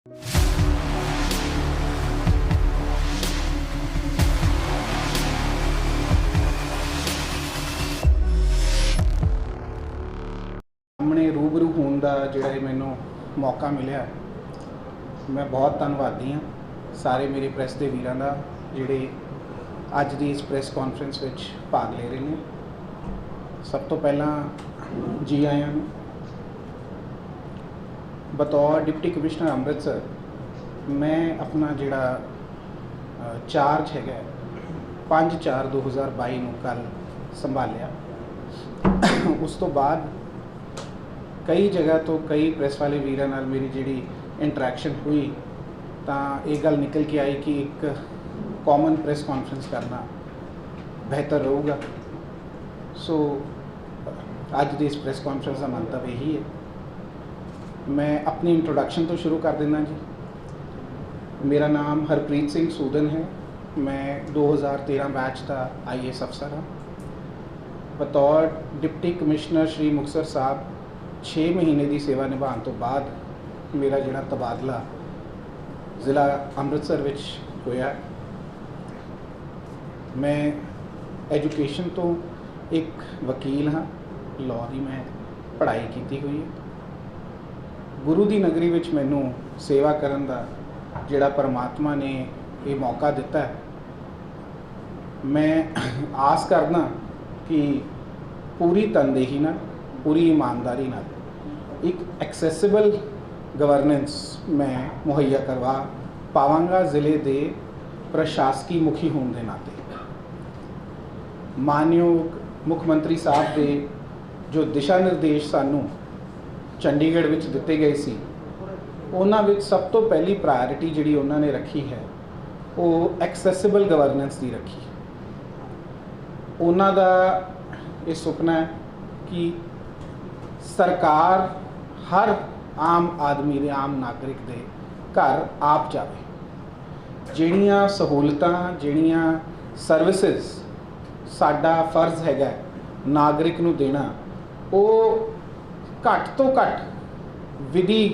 सामने रूबरू होने का जोड़ा मैनू मौका मिले, मैं बहुत धन्नवादी हाँ सारे मेरे प्रैस के वीरों का जोड़े अज की इस प्रैस कॉन्फ्रेंस में भाग ले रहे हैं। सब तो पहला जी आयां नूं। बतौर डिप्टी कमिश्नर अमृतसर मैं अपना जोड़ा चार्ज है 5/4/2022 नूं कल संभालिया। उस तो बाद कई जगह तो कई प्रैस वाले वीरों नाल मेरी जी इंटरैक्शन हुई तो ये गल निकल के आई कि एक कॉमन प्रैस कॉन्फ्रेंस करना बेहतर रहूगा। सो अज की इस प्रैस कॉन्फ्रेंस का मंतव यही है। मैं अपनी इंट्रोडक्शन तो शुरू कर देना जी। मेरा नाम हरप्रीत सिंह सूदन है। मैं 2013 बैच का IAS अफसर हाँ। बतौर डिप्टी कमिश्नर श्री मुक्तसर साहब 6 महीने की सेवा निभाने तो बाद मेरा जोड़ा तबादला ज़िला अमृतसर विच होया। मैं एजुकेशन तो एक वकील हाँ, लॉ की मैं पढ़ाई की हुई है। गुरु की नगरी विच मैनू सेवा करन दा जिहड़ा परमात्मा ने ये मौका दिता है, मैं आस करना कि पूरी तनदेही नाल पूरी ईमानदारी नाल एक एक्सैसिबल गवर्नेंस मैं मुहैया करवा पावांगा ज़िले के प्रशासकी मुखी होने के नाते। मानयोग मुख्यमंत्री साहब के जो दिशा निर्देश सानू चंडीगढ़ विच दिते गए सी, उन्हां विच सब तो पहली प्रायोरिटी जिहड़ी उन्होंने रखी है वो एक्सैसिबल गवर्नेंस की रखी। उन्हां दा ये सुपना है कि सरकार हर आम आदमी दे आम नागरिक दे घर आप जाए। जिहड़ियां सहूलतां जिहड़ियां सर्विसेज साडा फर्ज हैगा नागरिक नूं देना, वो घट तो घट विधि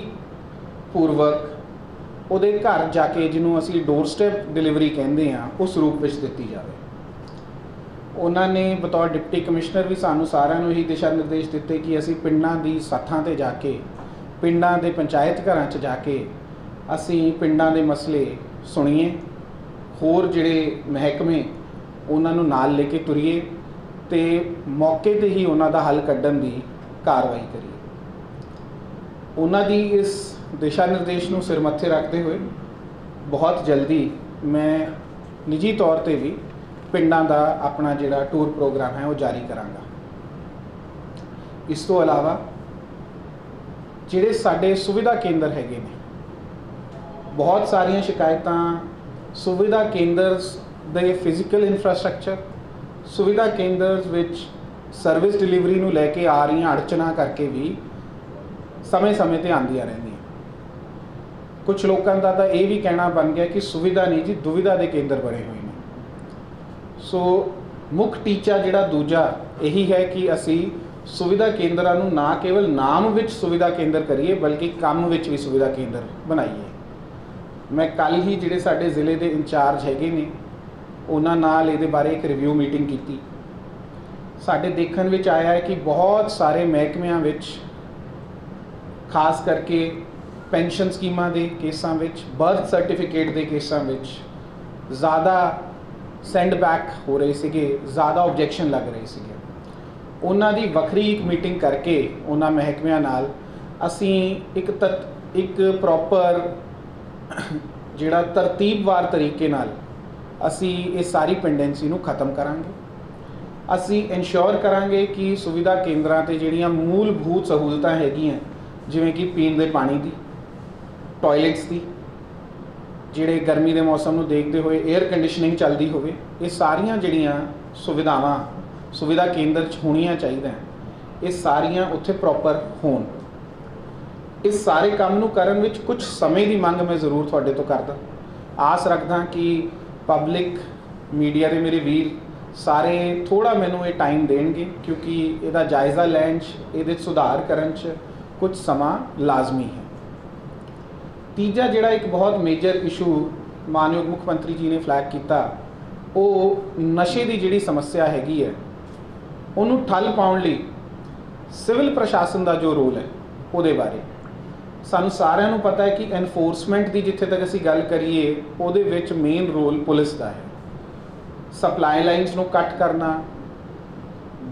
पूर्वक उहदे घर जाके जिन्हों असी डोर स्टैप डिलीवरी कहते हैं उस रूप में दी जाए। उन्होंने बतौर डिप्टी कमिश्नर भी सानू सारिਆਂ ਨੂੰ ही दिशा निर्देश दिते कि असी पिंडां दी सत्थां ते जाके पिंडां दे पंचायत घरां च जाके असी पिंडां दे मसले सुनीए, होर जिहड़े महकमे उन्होंने नाल लेके तुरीए ते मौके ते ही उन्हां दा हल कड्ढण दी कार्रवाई करिए। उन्हां दी इस दिशा निर्देश नूं सिर मत्थे रखते हुए बहुत जल्दी मैं निजी तौर पर भी पिंडां दा अपना जिहड़ा टूर प्रोग्राम है वो जारी करांगा। इस तो अलावा जिहड़े साडे सुविधा केंद्र हैगे ने, बहुत सारियां शिकायतां सुविधा केंद्र दे फिजिकल इंफ्रास्ट्रक्चर सुविधा केंद्र विच सर्विस डिलीवरी नूं लैके आ रही अड़चना करके भी समय समय पर आंदियां रहिंदियां। कुछ लोगों का तो ये भी कहना बन गया कि सुविधा नहीं जी दुविधा के केंद्र बने हुए हैं। सो मुख टीचा जिहड़ा दूजा यही है कि असी सुविधा केंद्रां नूं ना केवल नाम विच सुविधा केंद्र करिए बल्कि काम विच भी सुविधा केंद्र बनाइए। मैं कल ही जिहड़े साडे ज़िले के इंचार्ज हैगे ने उन्हां नाल इहदे बारे एक रिव्यू मीटिंग की। साडे देखण विच आया है कि बहुत सारे महकमिਆਂ विच खास करके पेंशन स्कीमां दे केसां विच बर्थ सर्टिफिकेट के केसां विच ज़्यादा सेंड बैक हो रहे थे, ज़्यादा ऑब्जेक्शन लग रहे थे। उन्हां दी वखरी एक मीटिंग करके उन्हां महकमिਆਂ नाल असी एक प्रॉपर जिहड़ा तरतीबवार तरीके नाल असी ये सारी पेंडेंसी नूं खत्म करांगे। असी इंश्योर करांगे कि सुविधा केंद्रां ते जिहड़ियां मूलभूत सहूलतां हैगियां जिवें कि पीण दे पानी दी, टॉयलेट्स की, जिहड़े गर्मी के मौसम को देखते हुए एयर कंडीशनिंग चलती होवे, ये सारियां जिहड़ियां सुविधावां सुविधा केंद्र च होणियां चाहिए, ये सारियां उत्थे प्रॉपर होण। इस सारे काम नूं करन विच कुछ समय की मंग मैं जरूर तुहाडे तो करदा। आस रखदा कि पब्लिक मीडिया के मेरे वीर सारे थोड़ा मैनू ये टाइम देणगे, क्योंकि इसका जायज़ा लैण च, इहदे सुधार करन च कुछ समा लाजमी है। तीजा जिहड़ा एक बहुत मेजर इशू मानयोग मुख मंत्री जी ने फ्लैग किया, वो नशे की जिहड़ी समस्या हैगी है उन्होंने ठल पाउण लई सिविल प्रशासन का जो रोल है उहदे बारे सानू सारिਆਂ ਨੂੰ पता है कि एनफोर्समेंट की जिथे तक असीं गल करिए उहदे विच मेन रोल पुलिस का है। सप्लाई लाइनस नूं कट करना,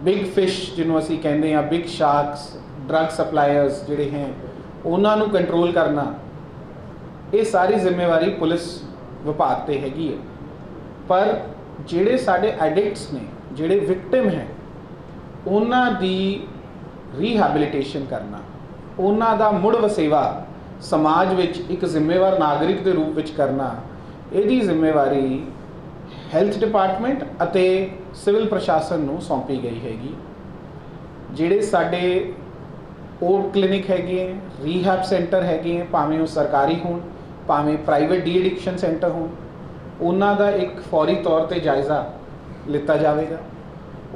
बिग फिश जिन्हों असीं कहते हैं, बिग शार्क्स, ड्रग सप्लायर्स जिहड़े हैं उन्हां नूं कंट्रोल करना, ये सारी जिम्मेवारी पुलिस विभाग ते हैगी है। पर जिहड़े साडे एडिक्ट्स ने, जिहड़े विक्टिम हैं, उन्हां दी रीहैबिलिटेशन करना, उन्हां दा मुड़ वसेवा समाज विच एक जिम्मेवार नागरिक के रूप में करना, इहदी जिम्मेवारी हैल्थ डिपार्टमेंट अते सिविल प्रशासन नूं सौंपी गई हैगी। जिहड़े साडे ओल्ड क्लिनिक हैगे, रीहैब सेंटर हैगे, भावें वो सरकारी होण भावें प्राइवेट डी एडिक्शन सेंटर होण, उन्हां दा एक फौरी तौर पर जायज़ा लिता जाएगा।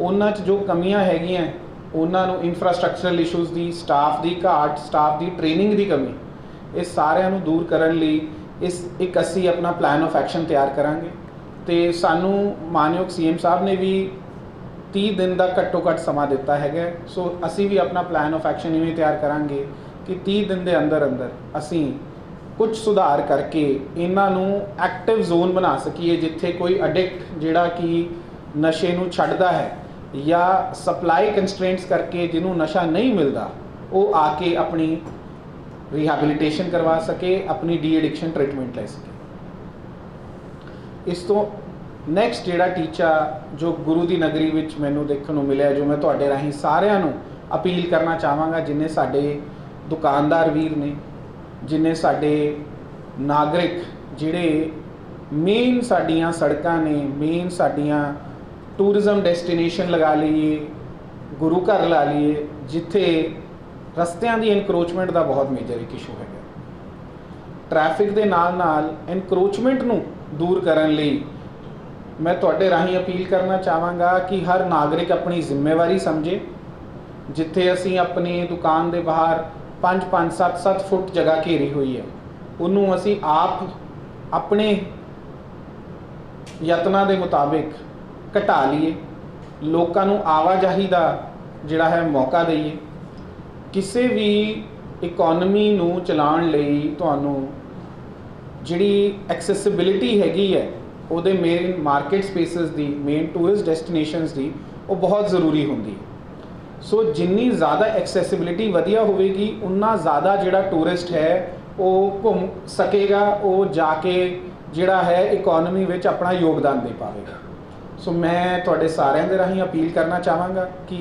उन्हां च जो कमियां हैगियां उन्हां नूं इंफ्रास्ट्रक्चरल इशूज़ की, स्टाफ की घाट, स्टाफ की ट्रेनिंग की कमी, ये सारिਆਂ ਨੂੰ दूर करने लई एक असी अपना प्लान ऑफ एक्शन तैयार करांगे। तो सानू मानयोग सीएम साहब ने भी 30 दिन का घट्टो घट्ट समा दिता है। सो असी भी अपना प्लान ऑफ एक्शन इवें तैयार करांगे कि 30 दिन के अंदर अंदर असी कुछ सुधार करके इन्हां नूं एक्टिव जोन बना सकीए, जिथे कोई अडिक्ट जिहड़ा कि नशे नूं छड्डदा है या सप्लाई कंस्ट्रेंट्स करके जिन्हों नशा नहीं मिलता वो आके अपनी रिहैबिलिटेशन करवा सके, अपनी डी एडिक्शन ट्रीटमेंट ले सके। इस तो नैक्सट जिहड़ा टीचा जो गुरु की नगरी विच मैनूं देखण नूं मिलिया, जो मैं तुहाडे राहीं सारिਆਂ नूं अपील करना चाहांगा, जिन्हें साडे दुकानदार वीर ने, जिन्हें साडे नागरिक जिहड़े मेन साडियां सड़कां ने, मेन साडियां टूरिज़म डेस्टिनेशन लगा लीए, गुरु घर ला लीए, जिथे रस्तियां दी एनक्रोचमेंट का बहुत मेजर एक इशू है। ट्रैफिक के नाल नाल एनक्रोचमेंट नूं दूर करने लई मैं तुहाडे राहीं अपील करना चाहांगा कि हर नागरिक अपनी जिम्मेवारी समझे। जिथे असीं अपनी दुकान के बाहर 5-5, 7-7 फुट जगह घेरी हुई है, उन्हों असीं आप अपने यत्नां दे मुताबिक घटा लीए, लोकां नूं आवाजाही का जिहड़ा है मौका दईए। किसी भी इकोनमी नूं चलाउण लई तुहानूं जिहड़ी एक्सैसिबिलिटी हैगी है उहदे मेन मार्केट स्पेसिस की, मेन टूरिस्ट डेस्टिनेशनस की, वो बहुत ज़रूरी होंदी है। सो जिन्नी ज़्यादा एक्सैसिबिलिटी वधिया होवेगी उन्ना ज़्यादा जिहड़ा टूरिस्ट है वो घूम सकेगा, वो जाके जिहड़ा है इकोनमी विच अपना योगदान दे पावेगा। सो मैं तुहाडे सारिਆਂ दे राहीं अपील करना चाहांगा कि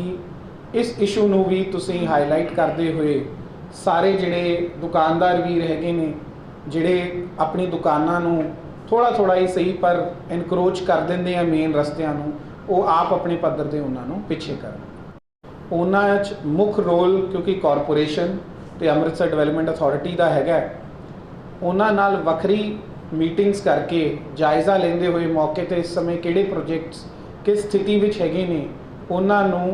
इस इशू नूं भी तुसीं हाईलाइट करते हुए सारे जिहड़े दुकानदार वीर हैगे ने, जिहड़े अपनी दुकानां नूं थोड़ा थोड़ा ही सही पर एनक्रोच कर देंदे आ मेन रस्तिਆਂ नूं, वो आप अपने पद्धर ते उन्हां नूं पिछे करन। उन्हां च मुख रोल क्योंकि कॉरपोरेशन ते अमृतसर डेवलपमेंट अथॉरिटी का हैगा, उन्हां नाल वखरी मीटिंग्स करके जायज़ा लेंदे हुए मौके ते इस समय किहड़े प्रोजेक्ट्स किस स्थिति विच हैगे ने उन्हां नूं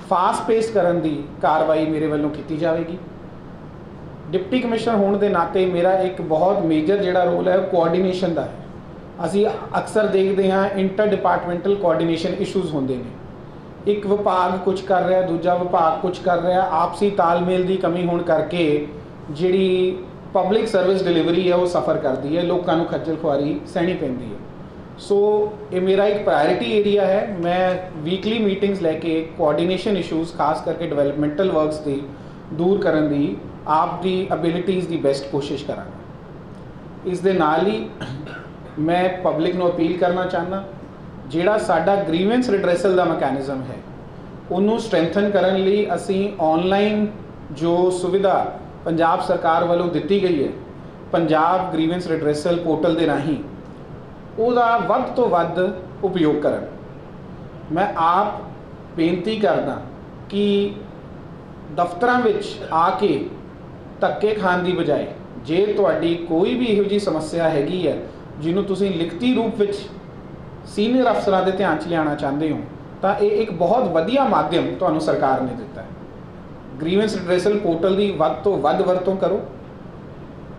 फास्ट पेस करन दी कार्रवाई मेरे वालों की जाएगी। डिप्टी कमिश्नर होने के नाते मेरा एक बहुत मेजर जिहड़ा रोल है कोआर्डीनेशन का है। असी अक्सर देखते हैं इंटर डिपार्टमेंटल कोआर्डीनेशन इशूज़ होंदे ने, एक विभाग कुछ कर रहा, दूजा विभाग कुछ कर रहा, आपसी तालमेल की कमी होने करके जिहड़ी पब्लिक सर्विस डिलीवरी है वो सफ़र करती है, लोगों को खज्जल खुआरी सहनी पैंदी है। सो ये मेरा एक प्रायोरिटी एरिया है। मैं वीकली मीटिंग्स लैके कोआर्डीनेशन इशूज़ खास करके डेवलपमेंटल वर्क्स की दूर करने की आपकी एबिलिटीज़ की बेस्ट कोशिश करांगा। इस दे नाल ही मैं पब्लिक नूं अपील करना चाहना, जिहड़ा साडा ग्रीवेंस रिड्रेसल का मैकेनिज़म है उन्होंने स्ट्रेंथन करने लई असीं ऑनलाइन जो सुविधा पंजाब सरकार वालों दी गई है, पंजाब ग्रीवेंस रिड्रेसल पोर्टल के राही उहदा वध तो वध उपयोग करन। मैं आप बेनती करदा कि दफ्तरां विच आके धक्के खाण की बजाय जे तुहाडी कोई भी इहो जी समस्या हैगी है जिन्हों तुसीं लिखती रूप विच सीनियर अफसरां दे ध्यान च लियाना चाहते हो, तो ये एक बहुत वधिया माध्यम तुहानूं सरकार ने दिता है। ग्रीवेंस रिड्रेसल पोर्टल की वध तो वध वरतों करो।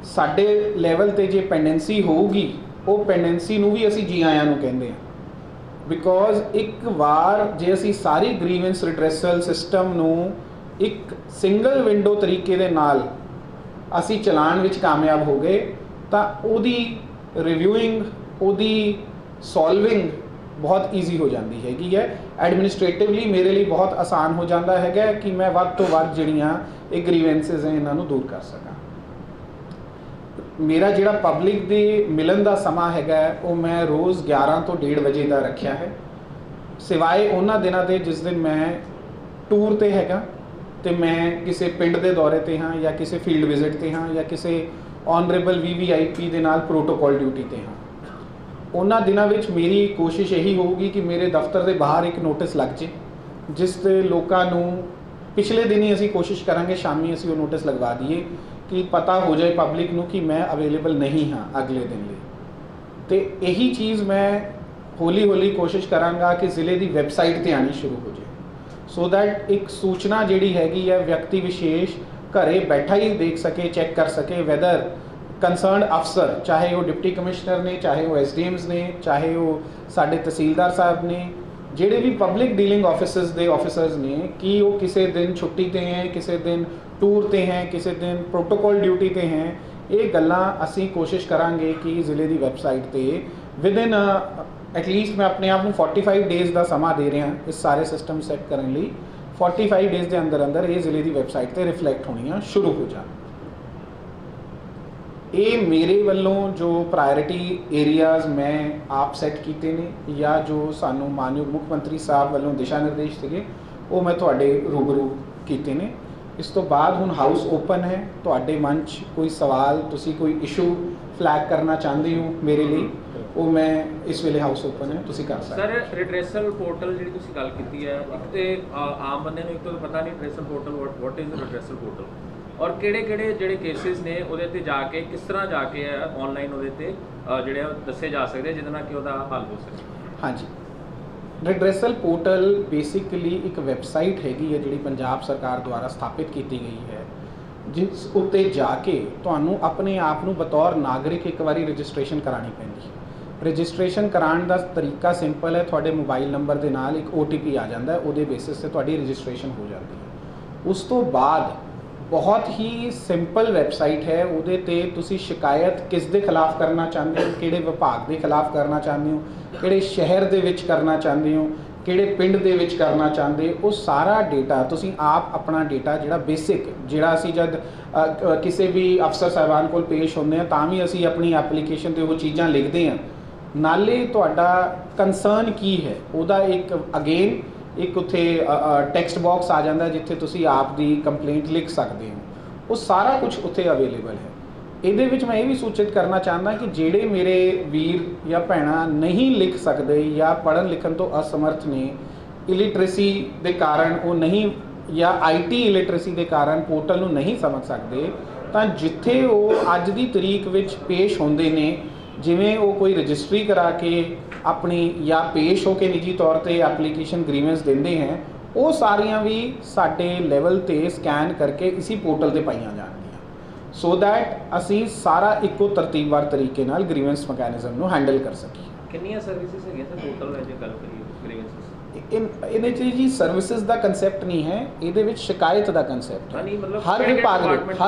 ਸਾਡੇ ਲੈਵਲ ਤੇ ਜੇ ਪੈਂਡੈਂਸੀ ਹੋਊਗੀ ਉਹ ਪੈਂਡੈਂਸੀ ਨੂੰ ਵੀ ਅਸੀਂ ਜੀ ਆਇਆਂ ਨੂੰ ਕਹਿੰਦੇ ਹਾਂ। ਬਿਕੋਜ਼ ਇੱਕ ਵਾਰ ਜੇ ਅਸੀਂ ਸਾਰੀ ਗ੍ਰੀਵੈਂਸ ਰਿਡਰੈਸਲ ਸਿਸਟਮ ਨੂੰ ਇੱਕ ਸਿੰਗਲ ਵਿੰਡੋ ਤਰੀਕੇ ਦੇ ਨਾਲ ਅਸੀਂ ਚਲਾਉਣ ਵਿੱਚ ਕਾਮਯਾਬ ਹੋ ਗਏ ਤਾਂ ਉਹਦੀ ਰਿਵਿਊਇੰਗ, ਉਹਦੀ ਸੋਲਵਿੰਗ ਬਹੁਤ ਈਜ਼ੀ ਹੋ ਜਾਂਦੀ ਹੈਗੀ ਹੈ। ਐਡਮਿਨਿਸਟ੍ਰੇਟਿਵਲੀ ਮੇਰੇ ਲਈ ਬਹੁਤ ਆਸਾਨ ਹੋ ਜਾਂਦਾ ਹੈਗਾ ਕਿ ਮੈਂ ਵੱਧ ਤੋਂ ਵੱਧ ਜਿਹੜੀਆਂ ਇਹ ਗ੍ਰੀਵੈਂਸਿਸ ਹੈ ਇਹਨਾਂ ਨੂੰ ਦੂਰ ਕਰ ਸਕਾਂ। ਮੇਰਾ ਜਿਹੜਾ ਪਬਲਿਕ ਦੇ ਮਿਲਣ ਦਾ ਸਮਾਂ ਹੈਗਾ ਉਹ ਮੈਂ ਰੋਜ਼ 11 ਤੋਂ 1:30 ਵਜੇ ਦਾ ਰੱਖਿਆ ਹੈ, ਸਿਵਾਏ ਉਹਨਾਂ ਦਿਨਾਂ ਦੇ ਜਿਸ ਦਿਨ ਮੈਂ ਟੂਰ ਤੇ ਹੈਗਾ ਤੇ ਮੈਂ ਕਿਸੇ ਪਿੰਡ ਦੇ ਦੌਰੇ ਤੇ ਹਾਂ ਜਾਂ ਕਿਸੇ ਫੀਲਡ ਵਿਜ਼ਿਟ ਤੇ ਹਾਂ ਜਾਂ ਕਿਸੇ ਔਨਰੇਬਲ VVIP ਦੇ ਨਾਲ ਪ੍ਰੋਟੋਕੋਲ ਡਿਊਟੀ ਤੇ ਹਾਂ। ਉਹਨਾਂ ਦਿਨਾਂ ਵਿੱਚ ਮੇਰੀ ਕੋਸ਼ਿਸ਼ ਇਹੀ ਹੋਊਗੀ ਕਿ ਮੇਰੇ ਦਫ਼ਤਰ ਦੇ ਬਾਹਰ ਇੱਕ ਨੋਟਿਸ ਲੱਗ ਜੇ ਜਿਸ ਤੇ ਲੋਕਾਂ ਨੂੰ ਪਿਛਲੇ ਦਿਨ ਹੀ ਅਸੀਂ ਕੋਸ਼ਿਸ਼ ਕਰਾਂਗੇ ਸ਼ਾਮੀ ਅਸੀਂ ਉਹ ਨੋਟਿਸ ਲਗਵਾ ਦਈਏ ਕਿ ਪਤਾ ਹੋ ਜਾਏ ਪਬਲਿਕ ਨੂੰ ਕਿ ਮੈਂ ਅਵੇਲੇਬਲ ਨਹੀਂ ਹਾਂ ਅਗਲੇ ਦਿਨ ਲਈ। ਤੇ ਇਹੀ ਚੀਜ਼ ਮੈਂ ਹੌਲੀ ਹੌਲੀ ਕੋਸ਼ਿਸ਼ ਕਰਾਂਗਾ ਕਿ ਜ਼ਿਲ੍ਹੇ ਦੀ ਵੈਬਸਾਈਟ ਤੇ ਆਣੀ ਸ਼ੁਰੂ ਹੋ ਜਾਏ ਸੋ ਦੈਟ ਇੱਕ ਸੂਚਨਾ ਜਿਹੜੀ ਹੈਗੀ ਹੈ ਵਿਅਕਤੀ ਵਿਸ਼ੇਸ਼ ਘਰੇ ਬੈਠਾ ਹੀ ਦੇਖ ਸਕੇ, ਚੈੱਕ ਕਰ ਸਕੇ ਵੈਦਰ ਕੰਸਰਨਡ ਅਫਸਰ, ਚਾਹੇ ਉਹ ਡਿਪਟੀ ਕਮਿਸ਼ਨਰ ਨੇ, ਚਾਹੇ ਉਹ SDMs ਨੇ, ਚਾਹੇ ਉਹ ਸਾਡੇ ਤਹਿਸੀਲਦਾਰ ਸਾਹਿਬ ਨੇ, ਜਿਹੜੇ ਵੀ ਪਬਲਿਕ ਡੀਲਿੰਗ ਆਫਿਸਰਸ ਦੇ ਆਫਿਸਰਸ ਨੇ, ਕਿ ਉਹ ਕਿਸੇ ਦਿਨ ਛੁੱਟੀ ਤੇ ਹੈ, ਕਿਸੇ ਦਿਨ ਟੂਰ ਤੇ ਹੈ, ਕਿਸੇ ਦਿਨ ਪ੍ਰੋਟੋਕੋਲ ਡਿਊਟੀ ਤੇ ਹੈ। ਇਹ ਗੱਲਾਂ ਅਸੀਂ ਕੋਸ਼ਿਸ਼ ਕਰਾਂਗੇ ਕਿ ਜ਼ਿਲ੍ਹੇ ਦੀ ਵੈਬਸਾਈਟ ਤੇ ਵਿਦਿਨ ਐਟਲੀਸਟ ਮੈਂ ਆਪਣੇ ਆਪ ਨੂੰ 45 ਡੇਜ਼ ਦਾ ਸਮਾਂ ਦੇ ਰਿਹਾ ਇਸ ਸਾਰੇ ਸਿਸਟਮ ਸੈੱਟ ਕਰਨ ਲਈ। 45 ਡੇਜ਼ ਦੇ ਅੰਦਰ ਅੰਦਰ ਇਹ ਜ਼ਿਲ੍ਹੇ ਦੀ ਵੈਬਸਾਈਟ ਤੇ ਰਿਫਲੈਕਟ ਹੋਣੀਆਂ ਸ਼ੁਰੂ ਹੋ ਜਾਣ। ਇਹ ਮੇਰੇ ਵੱਲੋਂ ਜੋ ਪ੍ਰਾਇੋਰਟੀ ਏਰੀਆਜ਼ ਮੈਂ ਆਪ ਸੈੱਟ ਕੀਤੇ ਨੇ ਜਾਂ ਜੋ ਸਾਨੂੰ ਮਾਨਯੋਗ ਮੁੱਖ ਮੰਤਰੀ ਸਾਹਿਬ ਵੱਲੋਂ ਦਿਸ਼ਾ ਨਿਰਦੇਸ਼ ਸੀਗੇ ਉਹ ਮੈਂ ਤੁਹਾਡੇ ਰੂਬਰੂ ਕੀਤੇ ਨੇ। ਇਸ ਤੋਂ ਬਾਅਦ ਹੁਣ ਹਾਊਸ ਓਪਨ ਹੈ, ਤੁਹਾਡੇ ਮਨ 'ਚ ਕੋਈ ਸਵਾਲ, ਤੁਸੀਂ ਕੋਈ ਇਸ਼ੂ ਫਲੈਗ ਕਰਨਾ ਚਾਹੁੰਦੇ ਹੋ ਮੇਰੇ ਲਈ, ਉਹ ਮੈਂ ਇਸ ਵੇਲੇ ਹਾਊਸ ਓਪਨ ਹੈ, ਤੁਸੀਂ ਕਰ ਸਕਦੇ। ਸਰ ਰਿਡਰੈਸਲ ਪੋਰਟਲ ਜਿਹੜੀ ਤੁਸੀਂ ਗੱਲ ਕੀਤੀ ਹੈ, ਇੱਕ ਤੇ ਆਮ ਬੰਦੇ ਨੂੰ ਇੱਕ ਤਾਂ ਪਤਾ ਨਹੀਂ ਰਿਡਰੈਸਲ ਪੋਰਟਲ ਵਾਟ ਇਜ਼ ਰਿਡਰੈਸਲ ਪੋਰਟਲ ਔਰ ਕਿਹੜੇ ਜਿਹੜੇ ਕੇਸਿਸ ਨੇ ਉਹਦੇ ਤੇ ਜਾ ਕੇ ਕਿਸ ਤਰ੍ਹਾਂ ਜਾ ਕੇ ਆਨਲਾਈਨ ਉਹਦੇ ਤੇ ਜਿਹੜੇ ਦੱਸੇ ਜਾ ਸਕਦੇ ਜਿਹਦੇ ਨਾਲ ਕਿ ਉਹਦਾ ਹੱਲ ਹੋ ਸਕੇ। ਹਾਂਜੀ, ਰਿਡਰੈਸਲ ਪੋਰਟਲ ਬੇਸਿਕਲੀ ਇੱਕ ਵੈਬਸਾਈਟ ਹੈਗੀ ਹੈ ਜਿਹੜੀ ਪੰਜਾਬ ਸਰਕਾਰ ਦੁਆਰਾ ਸਥਾਪਿਤ ਕੀਤੀ ਗਈ ਹੈ ਜਿਸ ਉੱਤੇ ਜਾ ਕੇ ਤੁਹਾਨੂੰ ਆਪਣੇ ਆਪ ਨੂੰ ਬਤੌਰ ਨਾਗਰਿਕ ਇੱਕ ਵਾਰੀ ਰਜਿਸਟ੍ਰੇਸ਼ਨ ਕਰਾਉਣੀ ਪੈਂਦੀ ਹੈ। ਰਜਿਸਟ੍ਰੇਸ਼ਨ ਕਰਾਉਣ ਦਾ ਤਰੀਕਾ ਸਿੰਪਲ ਹੈ, ਤੁਹਾਡੇ ਮੋਬਾਈਲ ਨੰਬਰ ਦੇ ਨਾਲ ਇੱਕ OTP ਆ ਜਾਂਦਾ ਹੈ, ਉਹਦੇ ਬੇਸਿਸ ਤੇ ਤੁਹਾਡੀ ਰਜਿਸਟ੍ਰੇਸ਼ਨ ਹੋ ਜਾਂਦੀ ਹੈ। ਉਸ ਤੋਂ ਬਾਅਦ ਬਹੁਤ ਹੀ ਸਿੰਪਲ ਵੈਬਸਾਈਟ ਹੈ, ਉਹਦੇ ਤੇ ਤੁਸੀਂ ਸ਼ਿਕਾਇਤ ਕਿਸ ਦੇ ਖਿਲਾਫ ਕਰਨਾ ਚਾਹੁੰਦੇ ਹੋ, ਕਿਹੜੇ ਵਿਭਾਗ ਦੇ ਖਿਲਾਫ ਕਰਨਾ ਚਾਹੁੰਦੇ ਹੋ, ਕਿਹੜੇ ਸ਼ਹਿਰ ਦੇ ਵਿੱਚ ਕਰਨਾ ਚਾਹੁੰਦੇ ਹੋ, ਕਿਹੜੇ ਪਿੰਡ ਦੇ ਵਿੱਚ ਕਰਨਾ ਚਾਹੁੰਦੇ ਹੋ, ਉਹ ਸਾਰਾ ਡੇਟਾ ਤੁਸੀਂ ਆਪ ਆਪਣਾ ਡੇਟਾ ਜਿਹੜਾ ਬੇਸਿਕ ਜਿਹੜਾ ਅਸੀਂ ਜਦ ਕਿਸੇ ਵੀ ਅਫਸਰ ਸਾਹਿਬਾਨ ਕੋਲ ਪੇਸ਼ ਹੁੰਦੇ ਹਾਂ ਤਾਂ ਵੀ ਅਸੀਂ ਆਪਣੀ ਐਪਲੀਕੇਸ਼ਨ ਤੇ ਉਹ ਚੀਜ਼ਾਂ ਲਿਖਦੇ ਹਾਂ। ਨਾਲੇ ਤੁਹਾਡਾ ਕੰਸਰਨ ਕੀ ਹੈ ਉਹਦਾ ਇੱਕ ਅਗੇਨ ਇੱਕ ਉੱਥੇ ਟੈਕਸਟ ਬਾਕਸ ਆ ਜਾਂਦਾ ਜਿੱਥੇ ਤੁਸੀਂ ਆਪ ਦੀ ਕੰਪਲੇਂਟ ਲਿਖ ਸਕਦੇ ਹੋ, ਉਹ ਸਾਰਾ ਕੁਝ ਉੱਥੇ ਅਵੇਲੇਬਲ ਹੈ। ਇਹਦੇ ਵਿੱਚ ਮੈਂ ਇਹ ਵੀ ਸੂਚਿਤ ਕਰਨਾ ਚਾਹੁੰਦਾ ਕਿ ਜਿਹੜੇ ਮੇਰੇ ਵੀਰ ਜਾਂ ਭੈਣਾਂ ਨਹੀਂ ਲਿਖ ਸਕਦੇ ਜਾਂ ਪੜ੍ਹਨ ਲਿਖਣ ਤੋਂ ਅਸਮਰਥ ਨੇ, ਇਲਿਟਰੇਸੀ ਦੇ ਕਾਰਨ ਉਹ ਨਹੀਂ ਜਾਂ IT ਇਲਿਟਰੇਸੀ ਦੇ ਕਾਰਨ ਪੋਰਟਲ ਨੂੰ ਨਹੀਂ ਸਮਝ ਸਕਦੇ, ਤਾਂ ਜਿੱਥੇ ਉਹ ਅੱਜ ਦੀ ਤਰੀਕ ਵਿੱਚ ਪੇਸ਼ ਹੁੰਦੇ ਨੇ, ਜਿਵੇਂ ਉਹ ਕੋਈ ਰਜਿਸਟਰੀ ਕਰਾ ਕੇ ਆਪਣੀ ਜਾਂ ਪੇਸ਼ ਹੋ ਕੇ ਨਿੱਜੀ ਤੌਰ ਤੇ ਐਪਲੀਕੇਸ਼ਨ ਗ੍ਰੀਵੈਂਸ ਦਿੰਦੇ ਹੈ, ਉਹ ਸਾਰੀਆਂ ਵੀ ਸਾਡੇ ਲੈਵਲ ਤੇ ਸਕੈਨ ਕਰਕੇ ਇਸੀ ਪੋਰਟਲ ਤੇ ਪਾਈਆਂ ਜਾਣਗੀਆਂ ਸੋ ਦੈਟ ਅਸੀਂ ਸਾਰਾ ਇੱਕੋ ਤਰਤੀਬਵਾਰ ਤਰੀਕੇ ਨਾਲ ਗ੍ਰੀਵੈਂਸ ਮੈਕੈਨਿਜ਼ਮ ਨੂੰ ਹੈਂਡਲ ਕਰ ਸਕੀਏ। ਕਿੰਨੀਆਂ ਸਰਵਿਸਿਜ਼ ਹੈਗੀਆਂ ਸਰ ਪੋਰਟਲ ਵਿੱਚ ਗੱਲ ਕਰੀਏ ਗ੍ਰੀਵੈਂਸਿਸ? ਇਹਦੇ 'ਚ ਜੀ ਸਰਵਿਸਿਜ਼ ਦਾ ਕੰਸੈਪਟ ਨਹੀਂ ਹੈ, ਇਹਦੇ ਵਿੱਚ ਸ਼ਿਕਾਇਤ ਦਾ ਕੰਸੈਪਟ ਹੈ। ਹਰ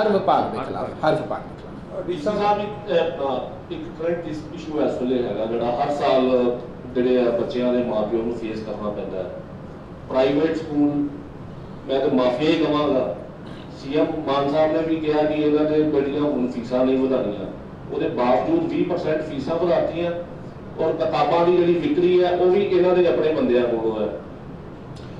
ਵਿਭਾਗ ਦੇ ਖਿਲਾਫ ਡੀਸੀ ਸਾਹਿਬ ਇੱਕ ਕਰੰਟ ਇਸ਼ੂ ਇਸ ਵੇਲੇ ਹੈਗਾ ਜਿਹੜਾ ਹਰ ਸਾਲ ਜਿਹੜੇ ਬੱਚਿਆਂ ਦੇ ਮਾਪਿਆਂ ਨੂੰ ਫੇਸ ਕਰਨਾ ਪੈਂਦਾ ਹੈ। ਪ੍ਰਾਈਵੇਟ ਸਕੂਲ ਮੈਂ ਤਾਂ ਮਾਫੀਆ ਹੀ ਕਹਾਂਗਾ, CM ਮਾਨ ਸਾਹਿਬ ਨੇ ਵੀ ਕਿਹਾ ਕਿ ਇਹਨਾਂ ਦੇ ਬੜੀਆਂ ਹੁਣ ਫੀਸਾਂ ਨਹੀਂ ਵਧਾਉਣੀਆਂ, ਉਹਦੇ ਬਾਵਜੂਦ 20% ਫੀਸਾਂ ਵਧਾਤੀਆਂ ਔਰ ਕਿਤਾਬਾਂ ਦੀ ਜਿਹੜੀ ਵਿਕਰੀ ਹੈ ਉਹ ਵੀ ਇਹਨਾਂ ਦੇ ਆਪਣੇ ਬੰਦਿਆਂ ਕੋਲੋਂ ਹੈ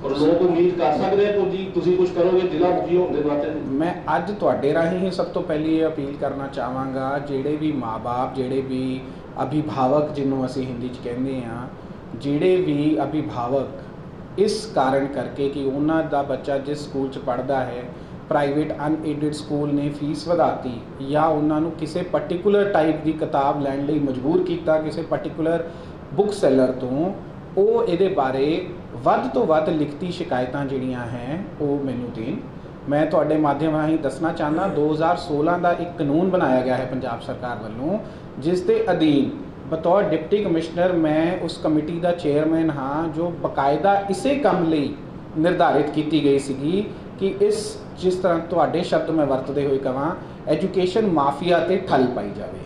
ਔਰ ਲੋਕ ਉਮੀਦ ਕਰ ਸਕਦੇ ਆ ਕਿ ਤੁਸੀਂ ਕੁਝ ਕਰੋਗੇ ਜ਼ਿਲ੍ਹਾ ਮੁਖੀ ਹੋਣ ਦੇ ਨਾਤੇ। ਮੈਂ ਅੱਜ ਤੁਹਾਡੇ ਰਾਹੀਂ ਹੀ ਸਭ ਤੋਂ ਪਹਿਲੀ ਇਹ ਅਪੀਲ ਕਰਨਾ ਚਾਹਾਂਗਾ, ਜਿਹੜੇ ਵੀ ਮਾਂ-ਬਾਪ, ਜਿਹੜੇ ਵੀ ਅਭਿਭਾਵਕ ਜਿਹਨੂੰ ਅਸੀਂ ਹਿੰਦੀ 'ਚ ਕਹਿੰਦੇ ਹਾਂ, ਜਿਹੜੇ ਵੀ ਅਭਿਭਾਵਕ ਇਸ ਕਾਰਨ ਕਰਕੇ ਕਿ ਉਹਨਾਂ ਦਾ ਬੱਚਾ ਜਿਸ ਸਕੂਲ 'ਚ ਪੜ੍ਹਦਾ ਹੈ ਪ੍ਰਾਈਵੇਟ ਅਨਏਡਡ ਸਕੂਲ ਨੇ ਫੀਸ ਵਧਾਤੀ ਜਾਂ ਉਹਨਾਂ ਨੂੰ ਕਿਸੇ ਪਾਰਟਿਕੂਲਰ ਟਾਈਪ ਦੀ ਕਿਤਾਬ ਲੈਣ ਲਈ ਮਜਬੂਰ ਕੀਤਾ ਕਿਸੇ ਪਾਰਟਿਕੂਲਰ ਬੁੱਕ ਸੈਲਰ ਤੋਂ, ਉਹ ਇਹਦੇ ਬਾਰੇ ਵੱਧ ਤੋਂ ਵੱਧ ਲਿਖਤੀ ਸ਼ਿਕਾਇਤਾਂ ਜਿਹੜੀਆਂ ਹੈ ਉਹ ਮੈਨੂੰ ਦੇਣ। मैं ਤੁਹਾਡੇ ਮਾਧਿਅਮ ਰਾਹੀਂ ਦੱਸਣਾ ਚਾਹੁੰਦਾ 2016 ਦਾ ਇੱਕ ਕਾਨੂੰਨ ਬਣਾਇਆ ਗਿਆ ਹੈ ਪੰਜਾਬ ਸਰਕਾਰ ਵੱਲੋਂ, ਜਿਸ ਦੇ ਅਧੀਨ ਬਤੌਰ ਡਿਪਟੀ ਕਮਿਸ਼ਨਰ ਮੈਂ ਉਸ ਕਮੇਟੀ ਦਾ ਚੇਅਰਮੈਨ ਹਾਂ, ਜੋ ਬਕਾਇਦਾ ਇਸੇ ਕੰਮ ਲਈ ਨਿਰਧਾਰਿਤ ਕੀਤੀ ਗਈ ਸੀਗੀ ਕਿ ਇਸ ਜਿਸ ਤਰ੍ਹਾਂ ਤੁਹਾਡੇ ਸ਼ਬਦ ਮੈਂ ਵਰਤਦੇ ਹੋਏ ਕਹਾਂ ਐਜੂਕੇਸ਼ਨ ਮਾਫੀਆ ਤੇ ਠੱਲ ਪਾਈ ਜਾਵੇ।